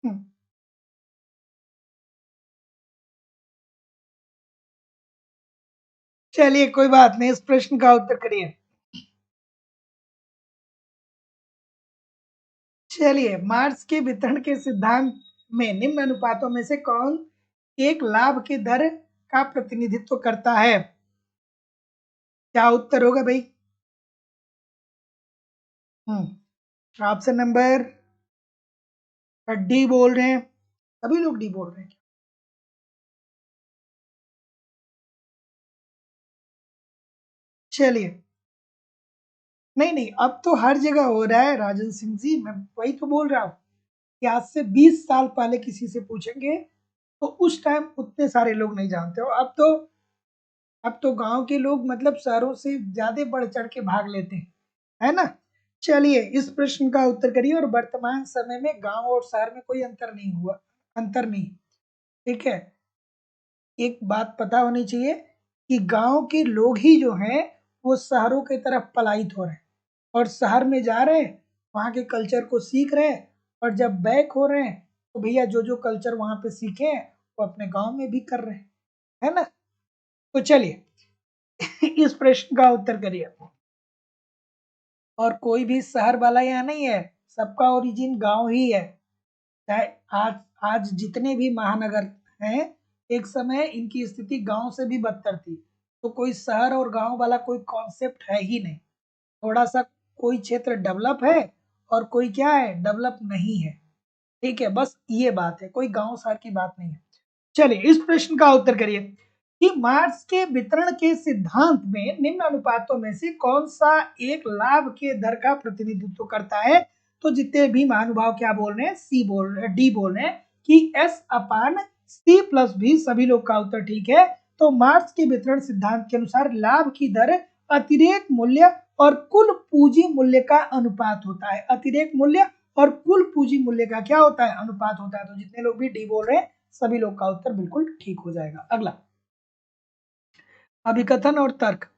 हम्म, चलिए कोई बात नहीं, इस प्रश्न का उत्तर करिए। चलिए, मार्क्स के वितरण के सिद्धांत में निम्न अनुपातों में से कौन एक लाभ की दर का प्रतिनिधित्व करता है? क्या उत्तर होगा भाई? ऑप्शन नंबर डी बोल रहे हैं, सभी लोग डी बोल रहे हैं। चलिए, नहीं नहीं, अब तो हर जगह हो रहा है राजन सिंह जी, मैं वही तो बोल रहा हूँ कि आज से 20 साल पहले किसी से पूछेंगे तो उस टाइम उतने सारे लोग नहीं जानते हो। अब तो गांव के लोग मतलब शहरों से ज्यादा बढ़ चढ़ के भाग लेते हैं, है ना? चलिए, इस प्रश्न का उत्तर करिए। और वर्तमान समय में गांव और शहर में कोई अंतर नहीं। ठीक है, एक बात पता होनी चाहिए कि गांव के लोग ही जो हैं वो शहरों की तरफ पलायित हो रहे हैं और शहर में जा रहे हैं, वहाँ के कल्चर को सीख रहे हैं, और जब बैक हो रहे हैं तो भैया जो जो कल्चर वहाँ पे सीखे हैं वो अपने गांव में भी कर रहे हैं, है ना? तो चलिए, इस प्रश्न का उत्तर करिए। और कोई भी शहर वाला यहाँ नहीं है, सबका ओरिजिन गांव ही है। चाहे आज आज जितने भी महानगर हैं, एक समय इनकी स्थिति गांव से भी बदतर थी। तो कोई शहर और गांव वाला कोई कॉन्सेप्ट है ही नहीं। थोड़ा सा कोई क्षेत्र डेवलप है और कोई क्या है, डेवलप नहीं है। ठीक है, बस ये बात है, कोई गांव शहर की बात नहीं है। चलिए, इस प्रश्न का उत्तर करिए कि मार्क्स के वितरण के सिद्धांत में निम्न अनुपातों में से कौन सा एक लाभ के दर का प्रतिनिधित्व करता है? तो जितने भी महानुभाव क्या बोल रहे हैं, डी बोल रहे हैं कि एस अपान सी प्लस भी, सभी लोग का उत्तर ठीक है। तो मार्क्स के वितरण सिद्धांत के अनुसार लाभ की दर अतिरेक मूल्य और कुल पूंजी मूल्य का अनुपात होता है। अतिरेक मूल्य और कुल पूंजी मूल्य का क्या होता है? अनुपात होता है। तो जितने लोग भी डी बोल रहे हैं, सभी लोग का उत्तर बिल्कुल ठीक हो जाएगा। अगला, अभिकथन और तर्क।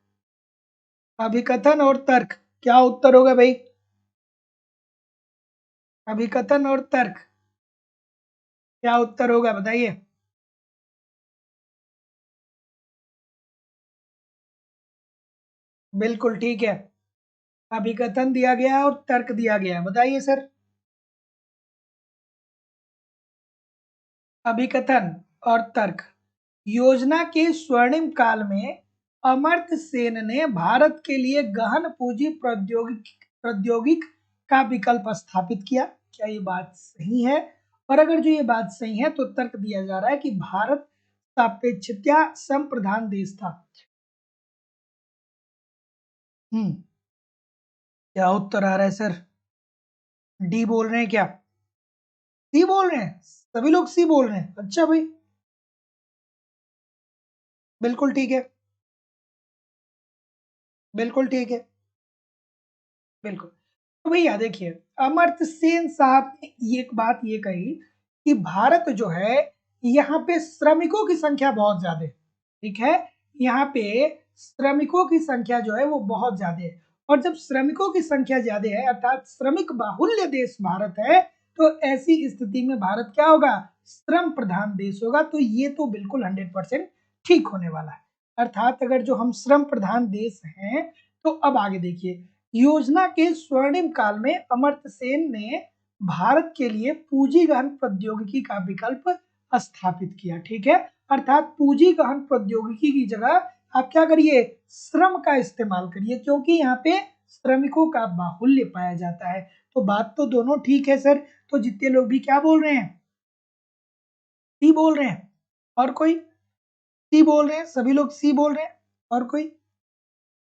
अभिकथन और तर्क, क्या उत्तर होगा भाई? अभिकथन और तर्क, क्या उत्तर होगा बताइए? बिल्कुल ठीक है, अभिकथन दिया गया और तर्क दिया गया। बताइए सर। अभिकथन और तर्क। योजना के स्वर्णिम काल में अमर्त्य सेन ने भारत के लिए गहन पूंजी प्रौद्योगिक का विकल्प स्थापित किया। क्या ये बात सही है? और अगर जो ये बात सही है तो तर्क दिया जा रहा है कि भारत सापेक्षता संप्रधान देश था। क्या उत्तर आ रहा है सर? डी बोल रहे हैं क्या? सी बोल रहे हैं? सभी लोग सी बोल रहे हैं? अच्छा भाई, बिल्कुल ठीक है, बिल्कुल ठीक है, बिल्कुल। तो भैया देखिए, अमर्त्य सेन साहब ने एक बात ये कही कि भारत जो है, यहाँ पे श्रमिकों की संख्या बहुत ज्यादा है। ठीक है, यहाँ पे श्रमिकों की संख्या जो है वो बहुत ज्यादा है। और जब श्रमिकों की संख्या ज्यादा है, अर्थात श्रमिक बाहुल्य देश भारत है, तो ऐसी स्थिति में भारत क्या होगा? श्रम प्रधान देश होगा। तो ये तो बिल्कुल 100% ठीक होने वाला है। अर्थात अगर जो हम श्रम प्रधान देश हैं, तो अब आगे देखिए, योजना के स्वर्णिम काल में अमर्त्य सेन ने भारत के लिए पूंजी गहन प्रौद्योगिकी का विकल्प स्थापित किया। ठीक है, अर्थात पूंजी गहन प्रौद्योगिकी की जगह आप क्या करिए? श्रम का इस्तेमाल करिए, क्योंकि यहाँ पे श्रमिकों का बाहुल्य पाया जाता है। तो बात तो दोनों ठीक है सर। तो जितने लोग भी क्या बोल रहे हैं? सी बोल रहे हैं। और कोई? सी बोल रहे हैं, सभी लोग सी बोल रहे हैं। और कोई?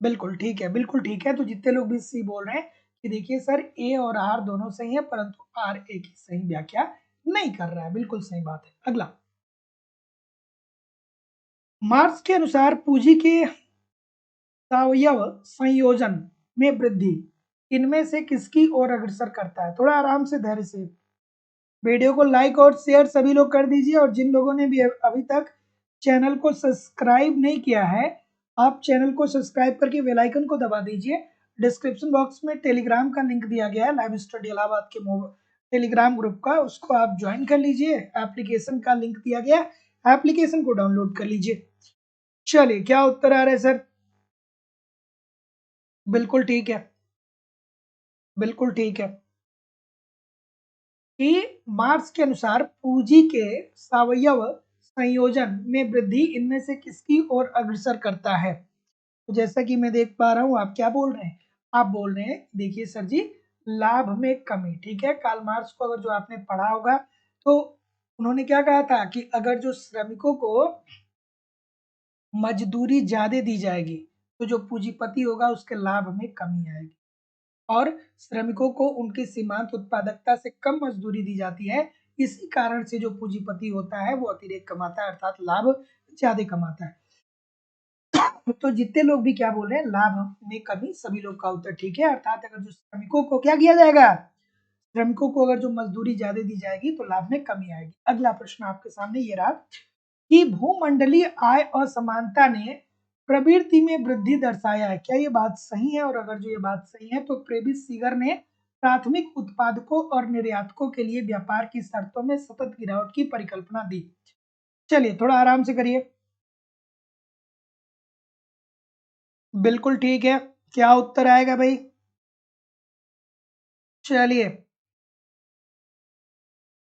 बिल्कुल ठीक है, बिल्कुल ठीक है। तो जितने लोग भी सी बोल रहे हैं कि देखिए सर, ए और आर दोनों सही है, परंतु आर ए की सही व्याख्या नहीं कर रहा है। बिल्कुल सही बात है। अगला, मार्क्स के अनुसार पूंजी के सावयव संयोजन में वृद्धि इनमें से किसकी ओर अग्रसर करता है? थोड़ा आराम से, धैर्य से वीडियो को लाइक और शेयर सभी लोग कर दीजिए। और जिन लोगों ने भी अभी तक चैनल को सब्सक्राइब नहीं किया है, आप चैनल को सब्सक्राइब करके बेल आइकन को दबा दीजिए। डिस्क्रिप्शन बॉक्स में टेलीग्राम का लिंक दिया गया है, लाइव स्टडी इलाहाबाद के टेलीग्राम ग्रुप का, उसको आप ज्वाइन कर लीजिए। एप्लीकेशन का लिंक दिया गया है, एप्लीकेशन को डाउनलोड कर लीजिए। चलिए, क्या उत्तर आ रहा है सर? बिल्कुल ठीक है, बिल्कुल ठीक है कि मार्क्स के अनुसार पूंजी के सावयव संयोजन में वृद्धि इनमें से किसकी ओर अग्रसर करता है? तो जैसा कि मैं देख पा रहा हूं, आप क्या बोल रहे हैं? आप बोल रहे हैं, देखिए सर जी, लाभ में कमी। ठीक है, कार्ल मार्क्स को अगर जो आपने पढ़ा होगा, तो उन्होंने क्या कहा था कि अगर जो श्रमिकों को मजदूरी ज्यादा दी जाएगी, तो जो पूंजीपति होगा उसके लाभ में कमी आएगी। और श्रमिकों को उनकी सीमांत उत्पादकता से कम मजदूरी दी जाती है। इसी कारण से जो पूंजीपति होता है वो अतिरेक कमाता है, अर्थात लाभ ज्यादा कमाता है। तो जितने लोग भी क्या बोल रहे हैं, लाभ में कमी, सभी लोग का उत्तर ठीक है। अर्थात अगर जो श्रमिकों को क्या किया जाएगा? श्रमिकों को अगर जो मजदूरी ज्यादा दी जाएगी, तो लाभ में कमी आएगी। अगला प्रश्न आपके सामने ये रहा कि भूमंडलीय आय असमानता ने प्रवृत्ति में वृद्धि दर्शाया है। क्या ये बात सही है? और अगर जो ये बात सही है, तो प्रेविस सीगर ने प्राथमिक उत्पादकों और निर्यातकों के लिए व्यापार की शर्तों में सतत गिरावट की परिकल्पना दी। चलिए, थोड़ा आराम से करिए। बिल्कुल ठीक है। क्या उत्तर आएगा भाई? चलिए,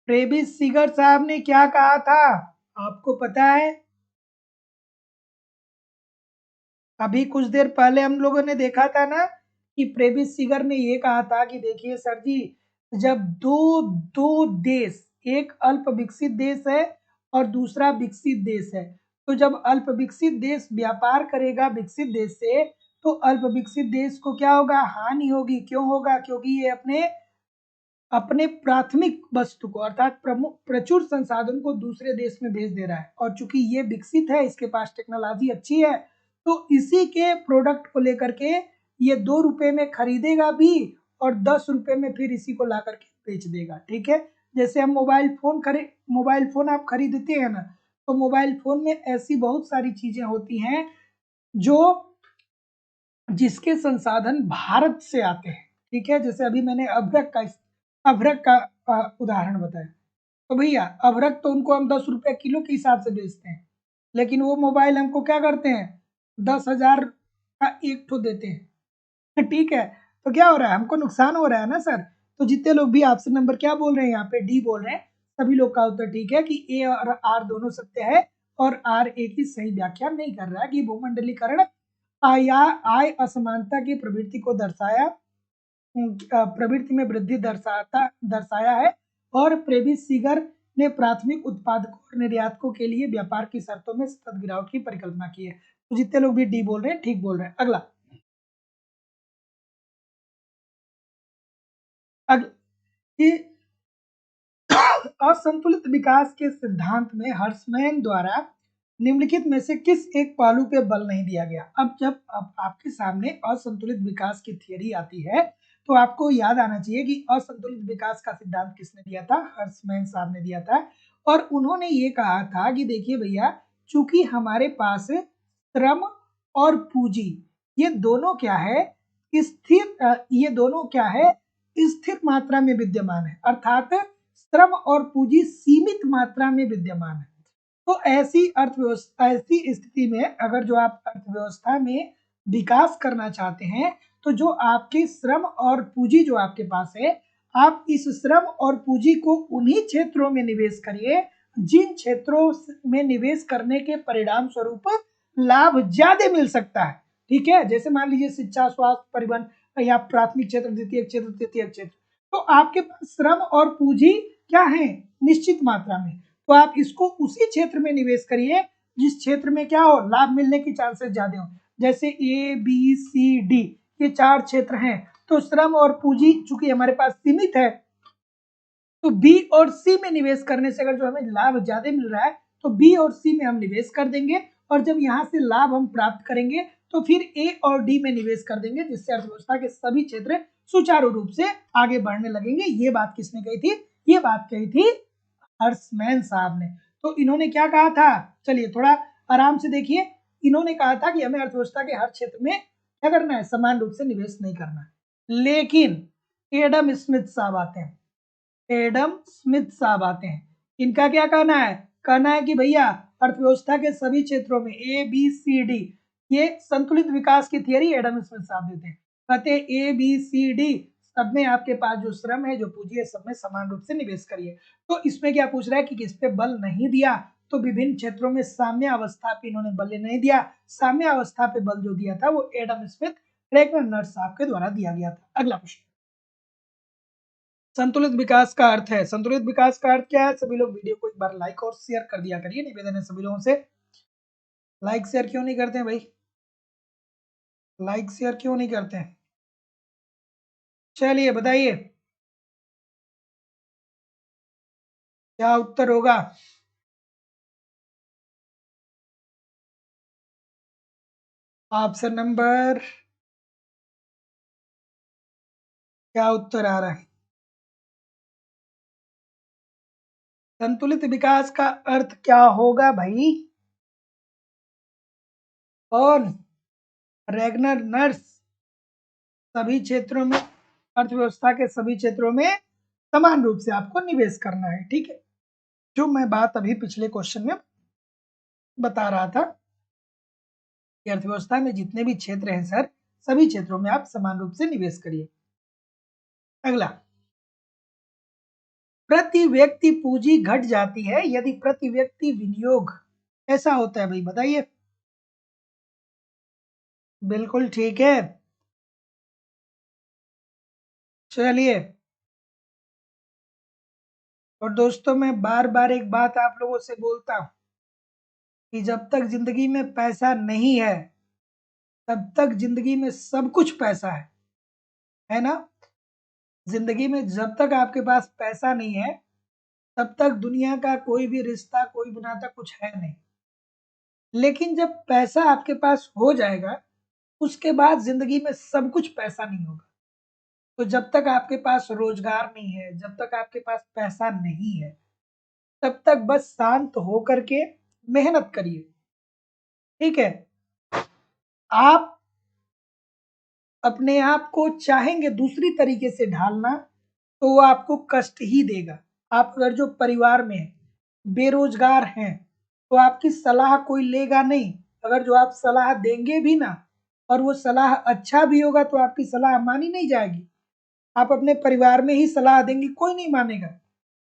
प्रेविस सीगर साहब ने क्या कहा था, आपको पता है? अभी कुछ देर पहले हम लोगों ने देखा था ना कि प्रेविस सीगर ने ये कहा था कि देखिए सर जी, जब दो दो देश, एक अल्प विकसित देश है और दूसरा विकसित देश है, तो जब अल्प विकसित देश व्यापार करेगा विकसित देश से, तो अल्प विकसित देश को क्या होगा? हानि होगी। क्यों होगा? क्योंकि ये अपने अपने प्राथमिक वस्तु को, अर्थात प्रमुख प्रचुर संसाधन को दूसरे देश में भेज दे रहा है। और चूंकि ये विकसित है, इसके पास टेक्नोलॉजी अच्छी है, तो इसी के प्रोडक्ट को लेकर के ये 2 रुपए में खरीदेगा भी, और 10 रुपए में फिर इसी को ला करके बेच देगा। ठीक है, जैसे हम मोबाइल फोन आप खरीदते हैं ना, तो मोबाइल फोन में ऐसी बहुत सारी चीजें होती हैं जो जिसके संसाधन भारत से आते हैं। ठीक है, जैसे अभी मैंने अभ्रक का उदाहरण बताया। तो भैया, अभ्रक तो उनको हम 10 रुपए किलो के हिसाब से बेचते हैं, लेकिन वो मोबाइल हमको क्या करते हैं? 10,000 का एक ठो देते हैं। ठीक है, तो क्या हो रहा है? हमको नुकसान हो रहा है ना सर। तो जितने लोग भी ऑप्शन नंबर क्या बोल रहे हैं, यहाँ पे डी बोल रहे हैं, सभी लोग का उत्तर ठीक है कि ए और आर दोनों सत्य है। और आर ए की सही व्याख्या नहीं कर रहा है कि भूमंडलीकरण आया आय असमानता की प्रवृत्ति को दर्शाया, प्रवृत्ति में वृद्धि दर्शाया है। और प्रेविस सीगर ने प्राथमिक उत्पादकों और निर्यातकों के लिए व्यापार की शर्तों में सतत गिरावट की परिकल्पना की है। तो जितने लोग भी डी बोल रहे हैं, ठीक बोल रहे हैं। अगला, कि असंतुलित विकास के सिद्धांत में हर्ट्जमैन द्वारा निम्नलिखित में से किस एक पहलू पे बल नहीं दिया गया। अब आपके सामने असंतुलित विकास की थियरी आती है तो आपको याद आना चाहिए कि असंतुलित विकास का सिद्धांत किसने दिया था, हर्ट्जमैन साहब ने दिया था। और उन्होंने ये कहा था कि देखिए भैया, चूंकि हमारे पास श्रम और पूंजी ये दोनों क्या है, ये दोनों क्या है, स्थिर मात्रा में विद्यमान है, अर्थात श्रम और पूंजी सीमित मात्रा में विद्यमान है। तो ऐसी स्थिति में अगर जो आप अर्थव्यवस्था में विकास करना चाहते हैं तो जो आपके श्रम और पूंजी जो आपके पास है, आप इस श्रम और पूंजी को उन्हीं क्षेत्रों में निवेश करिए जिन क्षेत्रों में निवेश करने के परिणाम स्वरूप लाभ ज्यादा मिल सकता है। ठीक है, जैसे मान लीजिए शिक्षा, स्वास्थ्य, परिवहन या प्राथमिक क्षेत्र, द्वितीय क्षेत्र, तृतीय क्षेत्र। तो आपके पास श्रम और पूंजी क्या है, निश्चित मात्रा में। तो आप इसको उसी क्षेत्र में निवेश करिए जिस क्षेत्र में क्या हो, लाभ मिलने की चांसेस ज्यादा हो। जैसे ए बी सी डी ये 4 क्षेत्र हैं, तो श्रम और पूंजी चूंकि हमारे पास सीमित है तो बी और सी में निवेश करने से अगर जो हमें लाभ ज्यादा मिल रहा है तो बी और सी में हम निवेश कर देंगे, और जब यहाँ से लाभ हम प्राप्त करेंगे तो फिर ए और डी में निवेश कर देंगे, जिससे अर्थव्यवस्था के सभी क्षेत्र सुचारू रूप से आगे बढ़ने लगेंगे। ये बात किसने कही थी, ये बात कही थी हर्ट्जमैन साहब ने। तो इन्होंने क्या कहा था, चलिए थोड़ा आराम से देखिए। इन्होंने कहा था कि हमें अर्थव्यवस्था के हर क्षेत्र में क्या करना है, समान रूप से निवेश नहीं करना है। लेकिन एडम स्मिथ साहब आते हैं, एडम स्मिथ साहब आते हैं, इनका क्या कहना है, कहना है कि भैया अर्थव्यवस्था के सभी क्षेत्रों में ए बी सी डी, ये संतुलित विकास की थियरी एडम स्मिथ साहब देते हैं। कहते हैं ए बी सी डी सब में आपके पास जो श्रम है, जो पूंजी है, सब में समान रूप से निवेश करिए। तो इसमें क्या पूछ रहा है कि किस पे बल नहीं दिया, तो विभिन्न क्षेत्रों में साम्य अवस्था पे इन्होंने बल नहीं दिया। साम्य अवस्था पे बल जो दिया था वो एडम स्मिथ रैगनर साहब के द्वारा दिया गया था। अगला प्रश्न, संतुलित विकास का अर्थ है, संतुलित विकास का अर्थ क्या है। सभी लोग वीडियो को एक बार लाइक और शेयर कर दिया करिए, निवेदन है सभी लोगों से। लाइक शेयर क्यों नहीं करते हैं भाई, लाइक शेयर क्यों नहीं करते हैं, चलिए बताइए क्या उत्तर होगा। ऑप्शन नंबर, क्या उत्तर आ रहा है, संतुलित विकास का अर्थ क्या होगा भाई, कौन, रैगनर नर्स। सभी क्षेत्रों में, अर्थव्यवस्था के सभी क्षेत्रों में समान रूप से आपको निवेश करना है। ठीक है, जो मैं बात अभी पिछले क्वेश्चन में बता रहा था कि अर्थव्यवस्था में जितने भी क्षेत्र हैं सर, सभी क्षेत्रों में आप समान रूप से निवेश करिए। अगला, प्रति व्यक्ति पूंजी घट जाती है यदि प्रति व्यक्ति विनियोग ऐसा होता है भाई, बताइए। बिल्कुल ठीक है। चलिए, और दोस्तों मैं बार बार एक बात आप लोगों से बोलता हूं कि जब तक जिंदगी में पैसा नहीं है तब तक जिंदगी में सब कुछ पैसा है ना। जिंदगी में जब तक आपके पास पैसा नहीं है तब तक दुनिया का कोई भी रिश्ता, कोई भी नाता कुछ है नहीं। लेकिन जब पैसा आपके पास हो जाएगा उसके बाद जिंदगी में सब कुछ पैसा नहीं होगा। तो जब तक आपके पास रोजगार नहीं है, जब तक आपके पास पैसा नहीं है, तब तक बस शांत होकर के मेहनत करिए। ठीक है, आप अपने आप को चाहेंगे दूसरी तरीके से ढालना तो वो आपको कष्ट ही देगा। आप अगर जो परिवार में बेरोजगार हैं तो आपकी सलाह कोई लेगा नहीं। अगर जो आप सलाह देंगे भी ना और वो सलाह अच्छा भी होगा तो आपकी सलाह मानी नहीं जाएगी। आप अपने परिवार में ही सलाह देंगे, कोई नहीं मानेगा।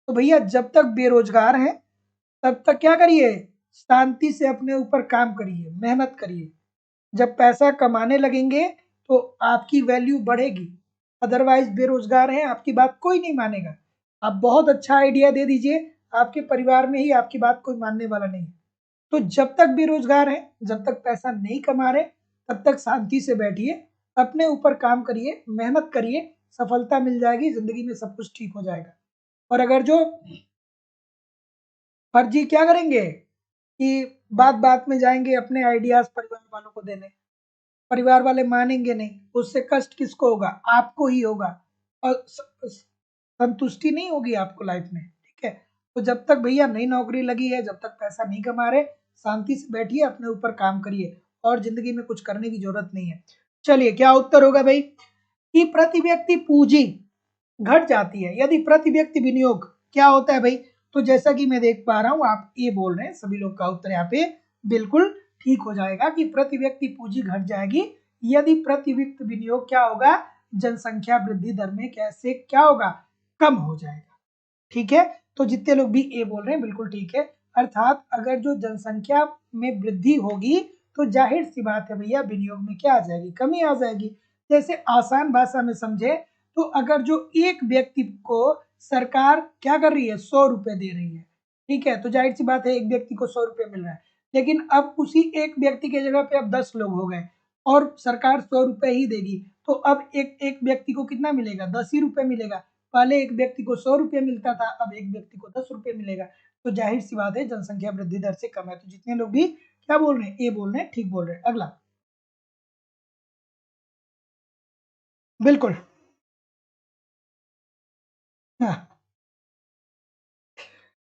तो भैया जब तक बेरोजगार हैं तब तक क्या करिए, शांति से अपने ऊपर काम करिए, मेहनत करिए। जब पैसा कमाने लगेंगे तो आपकी वैल्यू बढ़ेगी। अदरवाइज बेरोजगार हैं, आपकी बात कोई नहीं मानेगा। आप बहुत अच्छा आइडिया दे दीजिए, आपके परिवार में ही आपकी बात कोई मानने वाला नहीं है। तो जब तक बेरोजगार हैं, जब तक पैसा नहीं कमा रहे, तब तक शांति से बैठिए, अपने ऊपर काम करिए, मेहनत करिए, सफलता मिल जाएगी, जिंदगी में सब कुछ ठीक हो जाएगा। और अगर जो फर्जी क्या करेंगे कि बात बात में जाएंगे अपने आइडियाज परिवार वालों को देने, परिवार वाले मानेंगे नहीं, उससे कष्ट किसको होगा? आपको ही होगा। और संतुष्टि नहीं होगी आपको लाइफ में, ठीक है। तो जब तक भैया नई नौकरी लगी है, जब तक पैसा नहीं कमा रहे, शांति से बैठिए, अपने ऊपर काम करिए, और जिंदगी में कुछ करने की जरूरत नहीं है। चलिए, क्या उत्तर होगा भाई? कि प्रति व्यक्ति पूंजी घट जाती है यदि प्रति व्यक्ति विनियोग क्या होता है भाई? तो जैसा कि मैं देख पा रहा हूं, आप ये बोल रहे हैं, सभी लोग का उत्तर यहाँ पे बिल्कुल ठीक हो जाएगा कि प्रति व्यक्ति पूंजी घट जाएगी यदि प्रति व्यक्ति विनियोग क्या होगा? जनसंख्या वृद्धि दर में कैसे क्या होगा? कम हो जाएगा, ठीक है। तो जितने लोग भी ए बोल रहे हैं बिल्कुल ठीक है। अर्थात अगर जो जनसंख्या में वृद्धि होगी तो जाहिर सी बात है भैया, विनियोग में क्या आ जाएगी? कमी आ जाएगी। जैसे आसान भाषा में समझे तो अगर जो एक व्यक्ति को सरकार क्या कर रही है? 100 रुपए दे रही है, ठीक है, तो जाहिर सी बात है एक व्यक्ति को 100 रुपए मिल रहा है। लेकिन अब उसी एक व्यक्ति की जगह पे अब 10 लोग हो गए और सरकार 100 रुपए ही देगी, तो अब एक एक व्यक्ति को कितना मिलेगा? 10 ही रुपए मिलेगा। पहले एक व्यक्ति को 100 रुपए मिलता था, अब एक व्यक्ति को 10 रुपए मिलेगा। तो जाहिर सी बात है जनसंख्या वृद्धि दर से कम है। तो जितने लोग भी क्या बोल रहे हैं? ए बोल रहे हैं, ठीक बोल रहे हैं। अगला, बिल्कुल। हाँ,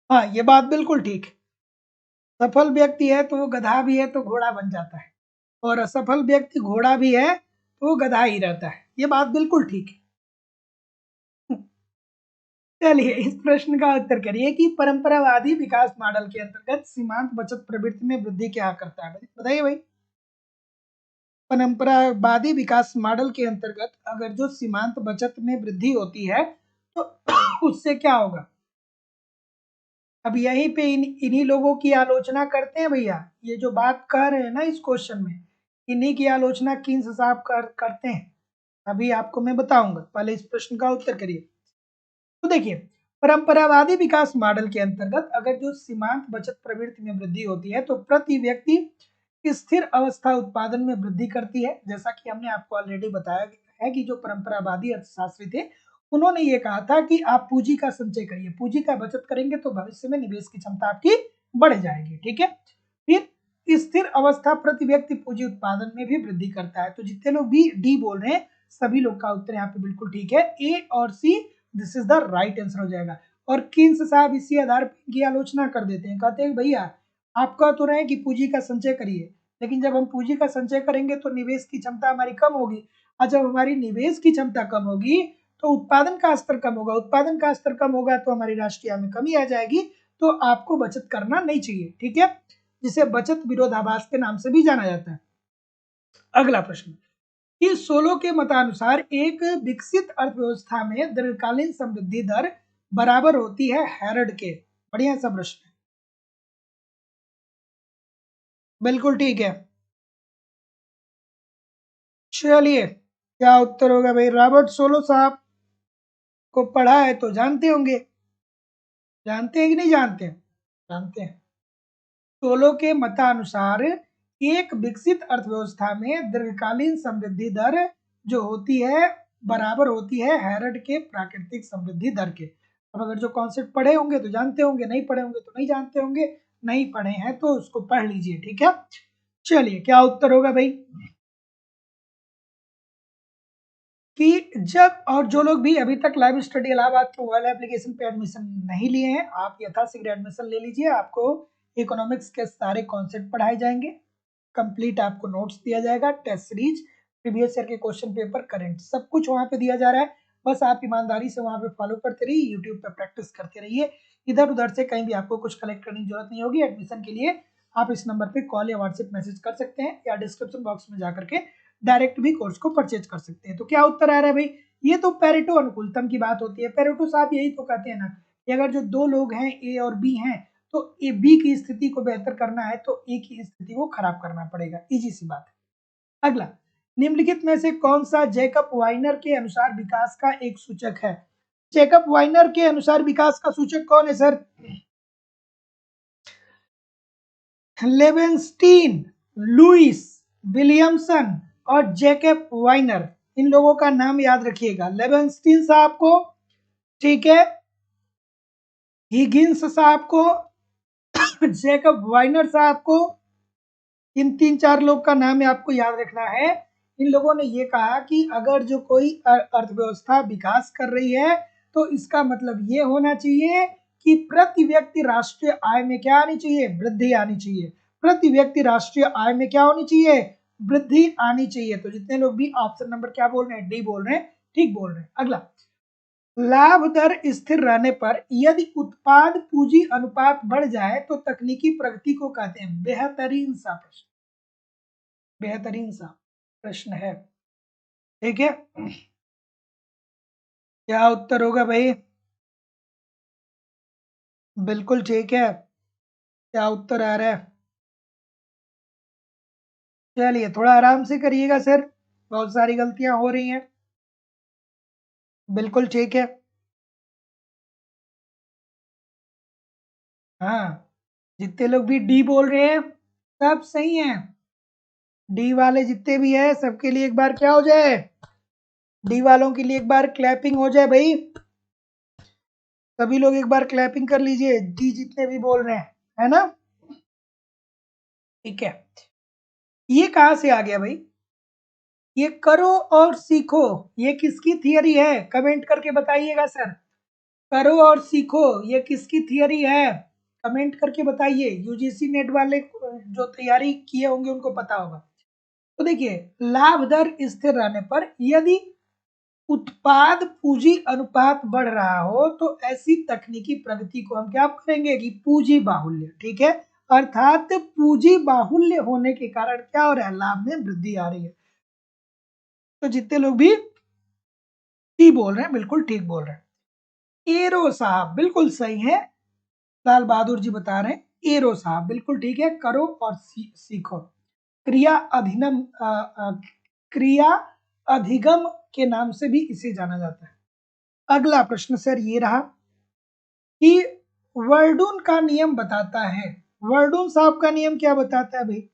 हाँ, ये बात बिल्कुल ठीक है। सफल व्यक्ति है तो वो गधा भी है तो घोड़ा बन जाता है, और असफल व्यक्ति घोड़ा भी है तो वो गधा ही रहता है। ये बात बिल्कुल ठीक है। चलिए, इस प्रश्न का उत्तर करिए कि परंपरावादी विकास मॉडल के अंतर्गत सीमांत बचत प्रवृत्ति में वृद्धि क्या करता है? बताइए भाई। परंपरावादी विकास मॉडल के अंतर्गत अगर जो सीमांत बचत में वृद्धि होती है तो उससे क्या होगा? अब यहीं पे इन्हीं लोगों की आलोचना करते हैं भैया, ये जो बात कह रहे हैं ना इस क्वेश्चन में, इन्हीं की आलोचना किन साहब करते हैं, अभी आपको मैं बताऊंगा। पहले इस प्रश्न का उत्तर करिए। तो देखिए, परंपरावादी विकास मॉडल के अंतर्गत अगर जो सीमांत बचत प्रवृत्ति में वृद्धि होती है तो प्रति व्यक्ति स्थिर अवस्था उत्पादन में वृद्धि करती है। जैसा कि हमने आपको ऑलरेडी बताया है कि जो परंपरावादी अर्थशास्त्री थे, उन्होंने ये कहा था कि आप पूंजी का संचय करिए, पूंजी का बचत करेंगे तो भविष्य में निवेश की क्षमता आपकी बढ़ जाएगी, ठीक है। फिर स्थिर अवस्था प्रति व्यक्ति पूंजी उत्पादन में भी वृद्धि करता है। तो जितने लोग भी डी बोल रहे हैं, सभी लोग का उत्तर यहाँ पे बिल्कुल ठीक है। ए और C, this is the right answer हो जाएगा। और किन्स साहब इसी आधार पर की आलोचना कर देते हैं, कहते हैं भैया आप कह तो रहे हैं कि पूंजी का संचय करिए, लेकिन जब हम पूंजी का संचय करेंगे तो निवेश की क्षमता हमारी कम होगी, और जब हमारी निवेश की क्षमता कम होगी तो उत्पादन का स्तर कम होगा, उत्पादन का स्तर कम होगा तो हमारी राष्ट्रीय आय में कमी आ जाएगी। तो आपको बचत करना नहीं चाहिए, ठीक है, जिसे बचत विरोधाभास के नाम से भी जाना जाता है। अगला प्रश्न, कि सोलो के मतानुसार एक विकसित अर्थव्यवस्था में दीर्घकालीन समृद्धि दर बराबर होती है हैरड के। बढ़िया सा प्रश्न है, बिल्कुल ठीक है। चलिए, क्या उत्तर होगा भाई? रॉबर्ट सोलो साहब को पढ़ा है तो जानते होंगे, जानते हैं कि नहीं जानते हैं? जानते हैं। सोलो के मतानुसार एक विकसित अर्थव्यवस्था में दीर्घकालीन समृद्धि दर जो होती है बराबर होती है हैरड के प्राकृतिक समृद्धि दर के। अब अगर जो कॉन्सेप्ट पढ़े होंगे तो जानते होंगे, नहीं पढ़े होंगे तो नहीं जानते होंगे, नहीं पढ़े हैं तो उसको पढ़ लीजिए, ठीक है। चलिए, क्या उत्तर होगा भाई? कि जब और जो लोग भी अभी तक लाइव स्टडी इलाहाबाद के मोबाइल एप्लीकेशन पे एडमिशन नहीं लिए हैं, आप यथाशीघ्र एडमिशन ले लीजिए। आपको इकोनॉमिक्स के सारे कॉन्सेप्ट पढ़ाए जाएंगे, कंप्लीट आपको नोट्स दिया जाएगा, टेस्ट सीरीज, प्रीवियस ईयर के क्वेश्चन पेपर, करंट, सब कुछ वहाँ पे दिया जा रहा है। बस आप ईमानदारी से वहाँ पे फॉलो करते रहिए, यूट्यूब पे प्रैक्टिस करते रहिए। इधर उधर से कहीं भी आपको कुछ कलेक्ट करने की जरूरत नहीं होगी। एडमिशन के लिए आप इस नंबर पे कॉल या व्हाट्सएप मैसेज कर सकते हैं, या डिस्क्रिप्शन बॉक्स में जाकर के डायरेक्ट भी कोर्स को परचेज कर सकते हैं। तो क्या उत्तर आ रहा है भाई? ये तो पेरेटो अनुकूलतम की बात होती है। पेरेटो साहब यही तो कहते हैं ना कि अगर जो दो लोग हैं ए और बी हैं, तो ए बी की स्थिति को बेहतर करना है तो ए की स्थिति को खराब करना पड़ेगा, इजी सी बात है। अगला, निम्नलिखित में से कौन सा जैकब वाइनर के अनुसार विकास का एक सूचक है? जैकब वाइनर के अनुसार विकास का सूचक कौन है सर? लेवेंस्टीन, लुइस विलियमसन और जैकब वाइनर, इन लोगों का नाम याद रखिएगा। लेवेंस्टीन साहब को, ठीक है, हिगिंस साहब को, जैकब वाइनर साहब को, इन 3-4 लोग का नाम आपको याद रखना है। इन लोगों ने ये कहा कि अगर जो कोई अर्थव्यवस्था विकास कर रही है तो इसका मतलब ये होना चाहिए कि प्रति व्यक्ति राष्ट्रीय आय में क्या आनी चाहिए, वृद्धि आनी चाहिए। प्रति व्यक्ति राष्ट्रीय आय में क्या होनी चाहिए, वृद्धि आनी चाहिए। तो जितने लोग भी ऑप्शन नंबर क्या बोल रहे हैं, डी बोल रहे हैं, ठीक बोल रहे हैं। अगला, लाभ दर स्थिर रहने पर यदि उत्पाद पूंजी अनुपात बढ़ जाए तो तकनीकी प्रगति को कहते हैं। बेहतरीन सा प्रश्न, बेहतरीन सा प्रश्न है, ठीक है। क्या उत्तर होगा भाई? बिल्कुल ठीक है। क्या उत्तर आ रहा है? चलिए थोड़ा आराम से करिएगा सर, बहुत सारी गलतियां हो रही हैं। बिल्कुल ठीक है। हाँ, जितने लोग भी डी बोल रहे हैं सब सही है। डी वाले जितने भी है सबके लिए एक बार क्या हो जाए, डी वालों के लिए एक बार क्लैपिंग हो जाए भाई। सभी लोग एक बार क्लैपिंग कर लीजिए, डी जितने भी बोल रहे हैं, है ना? ठीक है। ये कहां से आ गया भाई? ये करो और सीखो, ये किसकी थियरी है? कमेंट करके बताइएगा सर। करो और सीखो ये किसकी थियरी है? कमेंट करके बताइए। यूजीसी नेट वाले जो तैयारी किए होंगे उनको पता होगा। तो देखिए, लाभ दर स्थिर रहने पर यदि उत्पाद पूंजी अनुपात बढ़ रहा हो तो ऐसी तकनीकी प्रगति को हम क्या करेंगे कि पूंजी बाहुल्य, ठीक है। अर्थात पूंजी बाहुल्य होने के कारण क्या हो रहा है, लाभ में वृद्धि आ रही है। तो जितने लोग भी टी बोल रहे हैं बिल्कुल ठीक बोल रहे हैं। एरो साहब बिल्कुल सही है, लाल बहादुर जी बता रहे हैं एरो साहब बिल्कुल ठीक है। करो और सीखो, क्रिया अधिनम क्रिया अधिगम के नाम से भी इसे जाना जाता है। अगला प्रश्न सर ये रहा कि वर्डून का नियम बताता है। वर्डून साहब का नियम क्या बताता है भाई?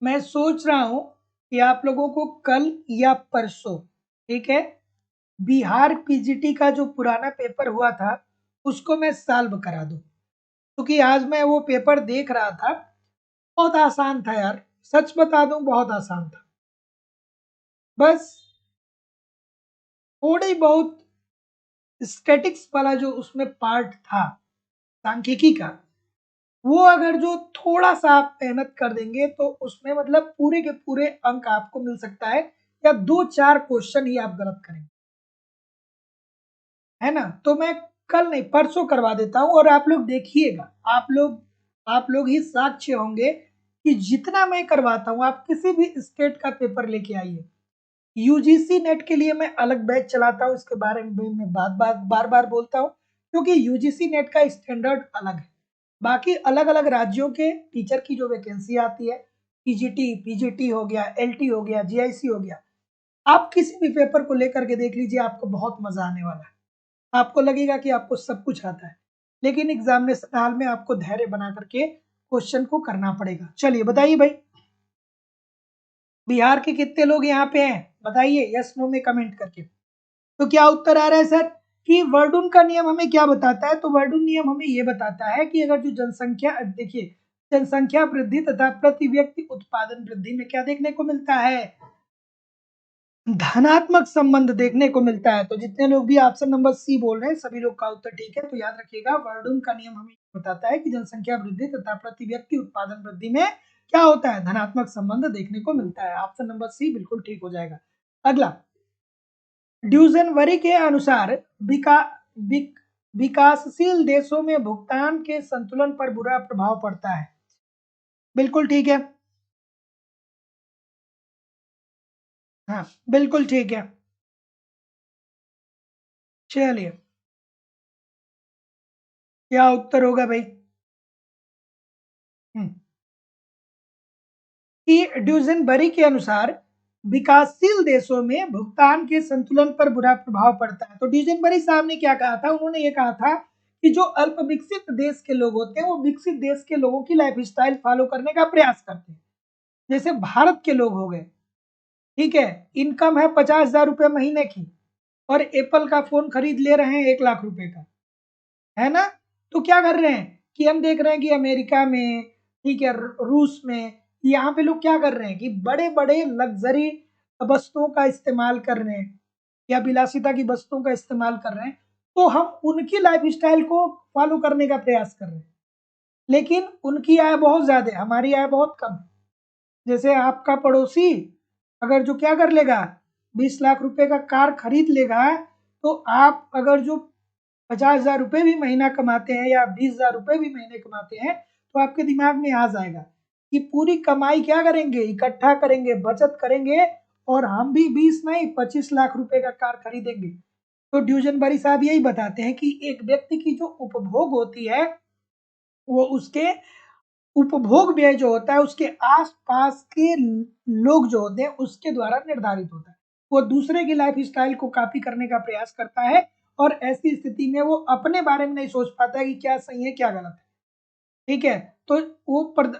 मैं सोच रहा हूं कि आप लोगों को कल या परसों, ठीक है, बिहार पीजीटी का जो पुराना पेपर हुआ था उसको मैं सॉल्व करा दूं, क्योंकि आज मैं वो पेपर देख रहा था, बहुत आसान था यार, सच बता दूं बहुत आसान था। बस थोड़ी बहुत स्टैटिक्स वाला जो उसमें पार्ट था सांख्यिकी का, वो अगर जो थोड़ा सा आप मेहनत कर देंगे तो उसमें मतलब पूरे के पूरे अंक आपको मिल सकता है, या 2-4 क्वेश्चन ही आप गलत करेंगे, है ना? तो मैं कल नहीं परसों करवा देता हूं और आप लोग देखिएगा, आप लोग ही साक्ष्य होंगे कि जितना मैं करवाता हूं, आप किसी भी स्टेट का पेपर लेके आइए। यूजीसी नेट के लिए मैं अलग बैच चलाता हूं, इसके बारे में मैं बार बार बोलता हूं, क्योंकि यूजीसी नेट का स्टैंडर्ड अलग है। बाकी अलग अलग राज्यों के टीचर की जो वैकेंसी आती है, पीजीटी पीजीटी हो गया, एलटी हो गया, जीआईसी हो गया, आप किसी भी पेपर को लेकर के देख लीजिए, आपको बहुत मजा आने वाला है। आपको लगेगा कि आपको सब कुछ आता है, लेकिन एग्जामिनेशन हाल में आपको धैर्य बना करके क्वेश्चन को करना पड़ेगा। चलिए बताइए भाई, बिहार के कितने लोग यहाँ पे हैं बताइए, यस नो में कमेंट करके। तो क्या उत्तर आ रहा है सर कि वर्डून का नियम हमें क्या बताता है? तो वर्डून नियम हमें ये बताता है कि अगर जो जनसंख्या, देखिए, जनसंख्या वृद्धि तथा प्रति व्यक्ति उत्पादन वृद्धि में क्या देखने को मिलता है, धनात्मक संबंध देखने को मिलता है। तो जितने लोग भी ऑप्शन नंबर सी बोल रहे हैं सभी लोग का उत्तर ठीक है। तो याद रखिएगा, वर्डून का नियम हमें बताता है कि जनसंख्या वृद्धि तथा प्रति व्यक्ति उत्पादन वृद्धि में क्या होता है, धनात्मक संबंध देखने को मिलता है। ऑप्शन नंबर सी बिल्कुल ठीक हो जाएगा। अगला, ड्यूजनबरी के अनुसार विकासशील देशों में भुगतान के संतुलन पर बुरा प्रभाव पड़ता है। बिल्कुल ठीक है। हाँ बिल्कुल ठीक है। चलिए, क्या उत्तर होगा भाई? कि ड्यूजनबरी के अनुसार विकासशील देशों में भुगतान के संतुलन पर बुरा प्रभाव पड़ता है। तो ड्यूजनबरी साहब ने क्या कहा था? उन्होंने ये कहा था कि जो अल्प विकसित देश के लोग होते हैं वो विकसित देश के लोगों की लाइफ स्टाइल फॉलो करने का प्रयास करते हैं। जैसे भारत के लोग हो गए, ठीक है, इनकम है 50,000 रुपये महीने की और एप्पल का फोन खरीद ले रहे हैं 1 लाख रुपए का, है ना? तो क्या कर रहे हैं कि हम देख रहे हैं कि अमेरिका में, ठीक है, रूस में, यहाँ पे लोग क्या कर रहे हैं कि बड़े बड़े लग्जरी वस्तुओं का इस्तेमाल कर रहे हैं या विलासिता की वस्तुओं का इस्तेमाल कर रहे हैं, तो हम उनकी लाइफस्टाइल को फॉलो करने का प्रयास कर रहे हैं, लेकिन उनकी आय बहुत ज्यादा है, हमारी आय बहुत कम है। जैसे आपका पड़ोसी अगर जो क्या कर लेगा, 20 लाख रुपए का कार खरीद लेगा, तो आप अगर जो 50,000 रुपए भी महीना कमाते हैं या 20,000 रुपए भी महीने कमाते हैं, तो आपके दिमाग में आ जाएगा कि पूरी कमाई क्या करेंगे, इकट्ठा करेंगे, बचत करेंगे और हम भी 20 नहीं 25 लाख रुपए का कार खरीदेंगे। तो ड्यूजनबरी साहब यही बताते हैं कि एक व्यक्ति की जो उपभोग होती है, वो उसके उपभोग व्यय जो होता है उसके आस-पास के लोग जो होते हैं उसके द्वारा निर्धारित होता है। वो दूसरे की लाइफ स्टाइल को कॉपी करने का प्रयास करता है और ऐसी स्थिति में वो अपने बारे में नहीं सोच पाता है कि क्या सही है, क्या गलत है। ठीक है? तो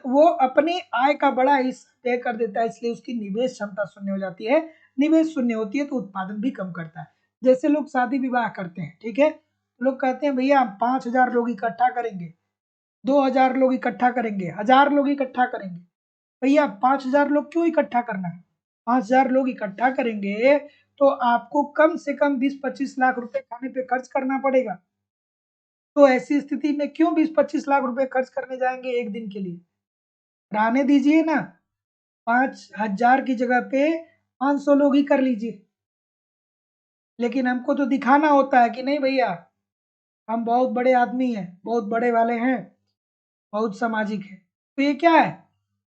वो अपनी आय का बड़ा हिस्सा तय कर देता है, इसलिए उसकी निवेश क्षमता शून्य हो जाती है। निवेश शून्य होती है तो उत्पादन भी कम करता है। जैसे लोग शादी-विवाह करते हैं, ठीक है? लोग कहते हैं भैया हम 5,000 लोग इकट्ठा करेंगे, 2,000 लोग इकट्ठा करेंगे, 1,000 लोग इकट्ठा करेंगे। भैया 5,000 लोग क्यों इकट्ठा करना है? 5,000 लोग इकट्ठा करेंगे तो आपको कम से कम 20-25 लाख रुपए खाने पे खर्च करना पड़ेगा। तो ऐसी स्थिति में क्यों 20-25 लाख रुपए खर्च करने जाएंगे एक दिन के लिए? रहने दीजिए ना, 5,000 की जगह पे 500 लोग ही कर लीजिए। लेकिन हमको तो दिखाना होता है कि नहीं भैया, हम बहुत बड़े आदमी हैं, बहुत बड़े वाले हैं, बहुत सामाजिक है। तो ये क्या है?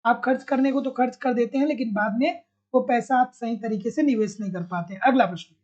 आप खर्च करने को तो खर्च कर देते हैं, लेकिन बाद में वो पैसा आप सही तरीके से निवेश नहीं कर पाते हैं। अगला प्रश्न,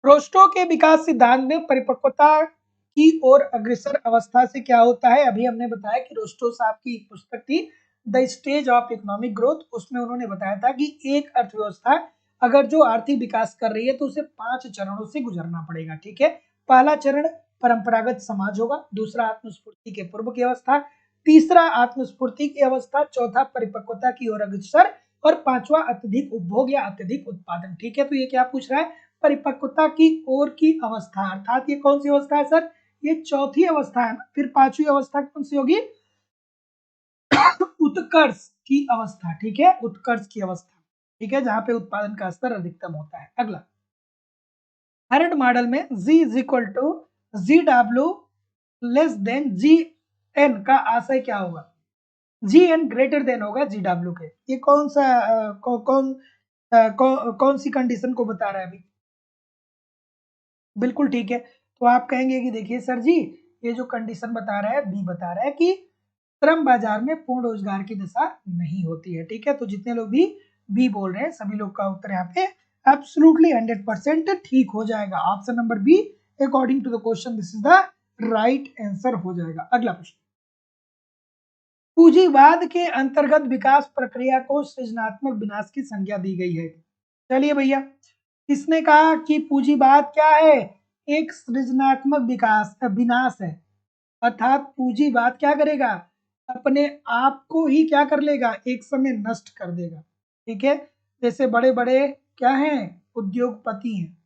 रोस्टो के विकास सिद्धांत में परिपक्वता की ओर अग्रसर अवस्था से क्या होता है? अभी हमने बताया कि रोस्टो साहब की एक पुस्तक थी the stage of economic growth, उसमें उन्होंने बताया था कि एक अर्थव्यवस्था अगर जो आर्थिक विकास कर रही है तो उसे 5 चरणों से गुजरना पड़ेगा। ठीक है, पहला चरण परंपरागत समाज होगा, दूसरा आत्मस्फूर्ति के पूर्व की अवस्था, तीसरा आत्मस्फूर्ति की अवस्था, चौथा परिपक्वता की ओर अग्रसर और पांचवा अत्यधिक उपभोग या अत्यधिक उत्पादन। ठीक है, तो ये क्या पूछ रहा है? परिपक्वता की ओर की अवस्था, अर्थात ये कौन सी अवस्था है सर? ये चौथी अवस्था है ना। फिर पांचवी अवस्था कौन सी होगी? उत्कर्ष की अवस्था। ठीक है, उत्कर्ष की अवस्था, ठीक है, जहां पे उत्पादन का स्तर अधिकतम होता है। अगला, हर्ड मॉडल में G is equal to G W less than G N का आशय क्या होगा? जी एन ग्रेटर देन होगा जी डब्ल्यू के। ये कौन सा कौन सी कंडीशन को बता रहा है अभी? बिल्कुल ठीक है। तो आप कहेंगे कि देखिए सर जी, ये जो कंडीशन बता रहा है, बी बता रहा है कि श्रम बाजार में पूर्ण रोजगार की दशा नहीं होती है। ठीक है, तो जितने लोग भी बी बोल रहे हैं सभी लोग का उत्तर यहाँ पे एब्सोल्युटली 100% ठीक हो जाएगा। Option number B according to the question this is the right answer हो जाएगा। अगला प्रश्न, पूंजीवाद के अंतर्गत विकास प्रक्रिया को सृजनात्मक विनाश की संज्ञा दी गई है। चलिए भैया, किसने कहा कि पूंजीवाद क्या है? एक सृजनात्मक विकास विनाश है, अर्थात पूंजीवाद क्या करेगा? अपने आप को ही क्या कर लेगा? एक समय नष्ट कर देगा। ठीक है, जैसे बड़े बड़े क्या हैं, उद्योगपति हैं,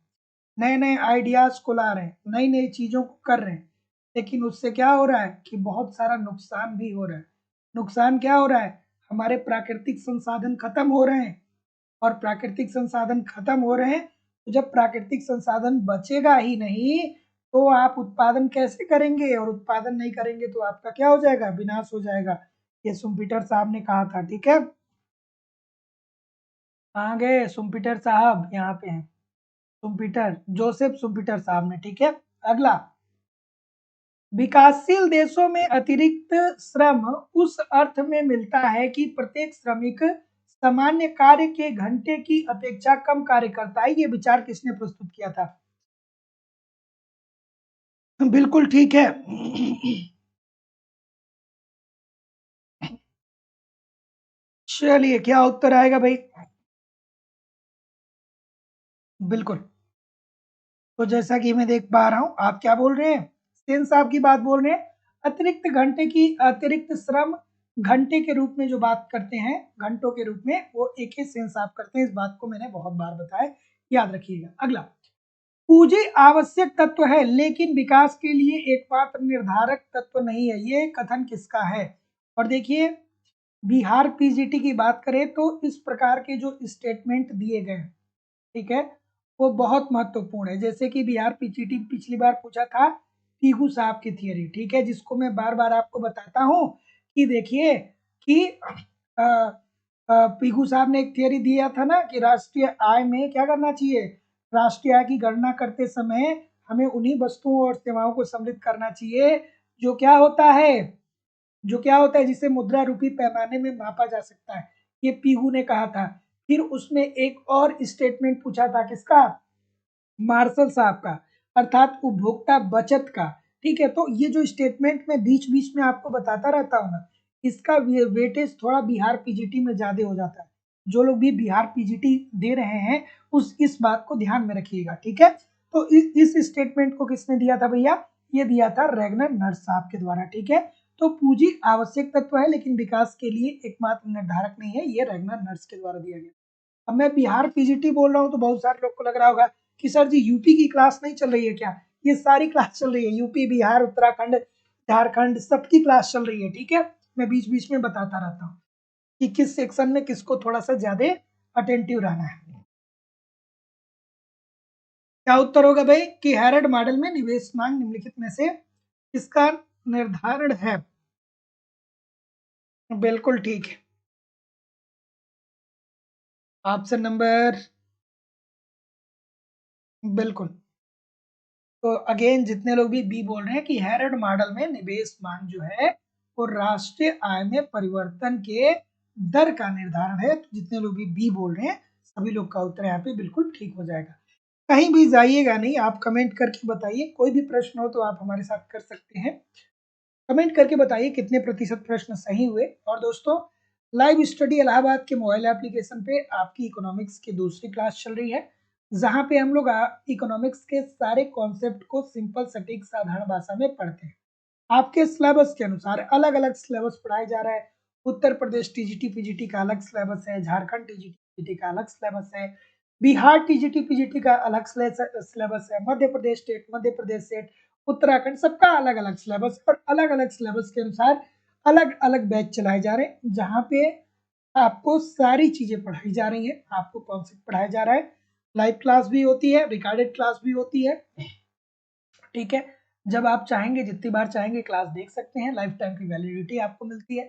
नए नए आइडियाज को ला रहे हैं, नई नई चीजों को कर रहे हैं, लेकिन उससे क्या हो रहा है कि बहुत सारा नुकसान भी हो रहा है। नुकसान क्या हो रहा है? हमारे प्राकृतिक संसाधन खत्म हो रहे हैं, और प्राकृतिक संसाधन खत्म हो रहे हैं तो जब प्राकृतिक संसाधन बचेगा ही नहीं तो आप उत्पादन कैसे करेंगे? और उत्पादन नहीं करेंगे तो आपका क्या हो जाएगा? विनाश हो जाएगा। ये सुम्पीटर साहब ने कहा था। ठीक है, कहाँ गए सुम्पीटर साहब? यहाँ पे हैं सुम्पीटर, जोसेफ सुम्पीटर साहब ने। ठीक है, अगला, विकासशील देशों में अतिरिक्त श्रम उस अर्थ में मिलता है कि प्रत्येक श्रमिक सामान्य कार्य के घंटे की अपेक्षा कम कार्य करता है। ये विचार किसने प्रस्तुत किया था? बिल्कुल ठीक है। चलिए, क्या उत्तर आएगा भाई? बिल्कुल। तो जैसा कि मैं देख पा रहा हूं, आप क्या बोल रहे हैं? सेन साहब की बात बोल रहे हैं, अतिरिक्त घंटे की अतिरिक्त श्रम घंटे के रूप में जो बात करते हैं, घंटों के रूप में, वो एक ही सेंस आप करते हैं। इस बात को मैंने बहुत बार बताया, याद रखिएगा। अगला, पूंजी आवश्यक तत्व है लेकिन विकास के लिए एकमात्र निर्धारक तत्व नहीं है, ये कथन किसका है? और देखिए, बिहार पीजीटी की बात करें तो इस प्रकार के जो स्टेटमेंट दिए गए, ठीक है, वो बहुत महत्वपूर्ण है। जैसे कि बिहार पीजीटी पिछली बार पूछा था पीहू साहब की थियरी, ठीक है, जिसको मैं बार बार आपको बताता हूँ कि देखिए कि पीहू साहब ने एक थियरी दिया था ना कि राष्ट्रीय आय में क्या करना चाहिए, राष्ट्रीय आय की गणना करते समय हमें उन्हीं वस्तुओं और सेवाओं को सम्मिलित करना चाहिए जो क्या होता है, जो क्या होता है जिसे मुद्रा रूपी पैमाने में मापा जा सकता है। ये पीहू ने कहा था। फिर उसमें एक और स्टेटमेंट पूछा था, किसका, मार्शल साहब का, अर्थात उपभोक्ता बचत का। ठीक है, तो ये जो स्टेटमेंट मैं बीच बीच में आपको बताता रहता हूँ ना, इसका वेटेज थोड़ा बिहार पीजीटी में ज्यादा हो जाता है। जो लोग भी बिहार पीजीटी दे रहे हैं उस इस बात को ध्यान में रखिएगा, ठीक है। तो इस स्टेटमेंट को किसने दिया था भैया, ये दिया था रैगनर नर्स साहब के द्वारा, ठीक है। तो पूंजी आवश्यक तत्व है लेकिन विकास के लिए एकमात्र निर्धारक नहीं है, ये रैगनर नर्स के द्वारा दिया गया। अब मैं बिहार पीजीटी बोल रहा हूँ तो बहुत सारे लोग को लग रहा होगा कि सर जी यूपी की क्लास नहीं चल रही है क्या? ये सारी क्लास चल रही है, यूपी, बिहार, उत्तराखंड, झारखंड, सबकी क्लास चल रही है, ठीक है। मैं बीच बीच में बताता रहता हूँ कि किस सेक्शन में किसको थोड़ा सा ज्यादा अटेंटिव रहना है। क्या उत्तर होगा भाई कि हैरड मॉडल में निवेश मांग निम्नलिखित में से किसका निर्धारण है? बिल्कुल ठीक है। ऑप्शन नंबर, बिल्कुल। तो अगेन जितने लोग भी बी बोल रहे हैं कि हैरड मॉडल में निवेश मांग जो है वो राष्ट्रीय आय में परिवर्तन के दर का निर्धारण है, तो जितने लोग भी बी बोल रहे हैं सभी लोग का उत्तर यहाँ पे बिल्कुल ठीक हो जाएगा। कहीं भी जाइएगा नहीं, आप कमेंट करके बताइए, कोई भी प्रश्न हो तो आप हमारे साथ कर सकते हैं। कमेंट करके बताइए कितने प्रतिशत प्रश्न सही हुए। और दोस्तों, लाइव स्टडी इलाहाबाद के मोबाइल एप्लीकेशन पे आपकी इकोनॉमिक्स की दूसरी क्लास चल रही है, जहां पे हम लोग इकोनॉमिक्स के सारे कॉन्सेप्ट को सिंपल, सटीक, साधारण भाषा में पढ़ते हैं। आपके सिलेबस के अनुसार अलग अलग सिलेबस पढ़ाया जा रहा है। उत्तर प्रदेश टीजीटी पीजीटी का अलग सिलेबस है, झारखंड टीजीटी पीजीटी का अलग सिलेबस है, बिहार टीजीटी पीजीटी का अलग सिलेबस है, मध्य प्रदेश स्टेट, मध्य प्रदेश स्टेट, उत्तराखंड, सबका अलग अलग सिलेबस और अलग अलग सिलेबस के अनुसार अलग अलग बैच चलाए जा रहे हैं, जहाँ पे आपको सारी चीजें पढ़ाई जा रही है, आपको कॉन्सेप्ट पढ़ाया जा रहा है। लाइव क्लास भी होती है, रिकॉर्डेड क्लास भी होती है, ठीक है। जब आप चाहेंगे जितनी बार चाहेंगे क्लास देख सकते हैं, लाइफ टाइम की वैलिडिटी आपको मिलती है।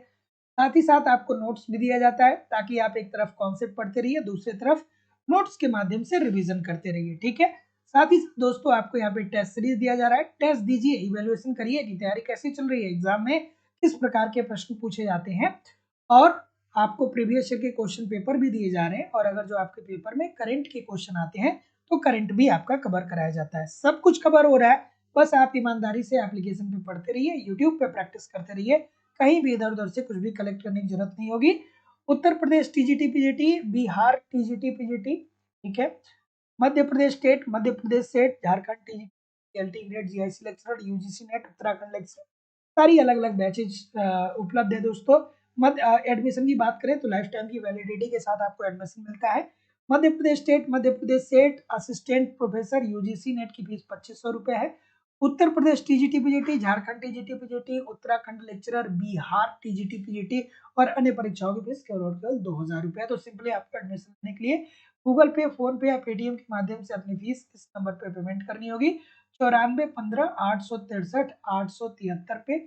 साथ ही साथ आपको नोट्स भी दिया जाता है ताकि आप एक तरफ कॉन्सेप्ट पढ़ते रहिए, दूसरी तरफ नोट्स के माध्यम से रिवीजन करते रहिए, ठीक है। साथ ही दोस्तों आपको यहाँ पे टेस्ट सीरीज दिया जा रहा है, टेस्ट दीजिए, इवेल्युएशन करिए कि तैयारी कैसी चल रही है, एग्जाम में किस प्रकार के प्रश्न पूछे जाते हैं। और आपको प्रीवियस ईयर के क्वेश्चन पेपर भी दिए जा रहे हैं, और अगर जो आपके पेपर में करंट के क्वेश्चन आते हैं तो करंट भी आपका कवर कराया जाता है। सब कुछ कवर हो रहा है, बस आप ईमानदारी से एप्लीकेशन पे पढ़ते रहिए, यूट्यूब पे प्रैक्टिस करते रहिए, कहीं भी इधर उधर से कुछ भी कलेक्ट करने की जरूरत नहीं होगी। Uttar Pradesh TGT PGT, Bihar TGT PGT, ठीक है, Madhya Pradesh state, Madhya Pradesh state, Jharkhand TGT, LT grade, GIC lecturer, UGC NET, Uttarakhand lecturer, सारी अलग अलग बैचेज उपलब्ध है दोस्तों। एडमिशन की बात करें तो लाइफ टाइम की वैलिडिटी के साथ आपको एडमिशन मिलता है। Madhya Pradesh state, Madhya Pradesh state assistant professor UGC NET की फीस 2500 रुपए है। Uttar Pradesh TGT PGT, Jharkhand TGT PGT, Uttarakhand lecturer, Bihar TGT PGT और अन्य परीक्षाओं की फीस केवल और केवल 2000 रुपए। तो सिंपली आपको एडमिशन लेने के लिए गूगल पे, फोन पे या पेटीएम के माध्यम से अपनी फीस इस नंबर पे पेमेंट करनी होगी, 9415 863 873 पे।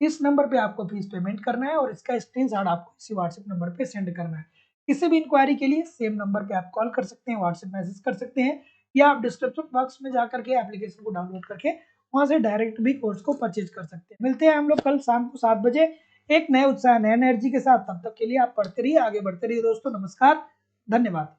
इस नंबर पे आपको फीस पेमेंट करना है और इसका स्क्रीनशॉट आपको इसी व्हाट्सएप नंबर पे सेंड करना है। किसी भी इंक्वायरी के लिए सेम नंबर पे आप कॉल कर सकते हैं, व्हाट्सएप मैसेज कर सकते हैं, या आप डिस्क्रिप्शन बॉक्स में जाकर के एप्लीकेशन को डाउनलोड करके वहां से डायरेक्ट भी कोर्स को परचेज कर सकते हैं। मिलते हैं हम लोग कल शाम को 7 बजे एक नए उत्साह, नए एनर्जी के साथ। तब तक के लिए आप पढ़ते रहिए, आगे बढ़ते रहिए दोस्तों। नमस्कार, धन्यवाद।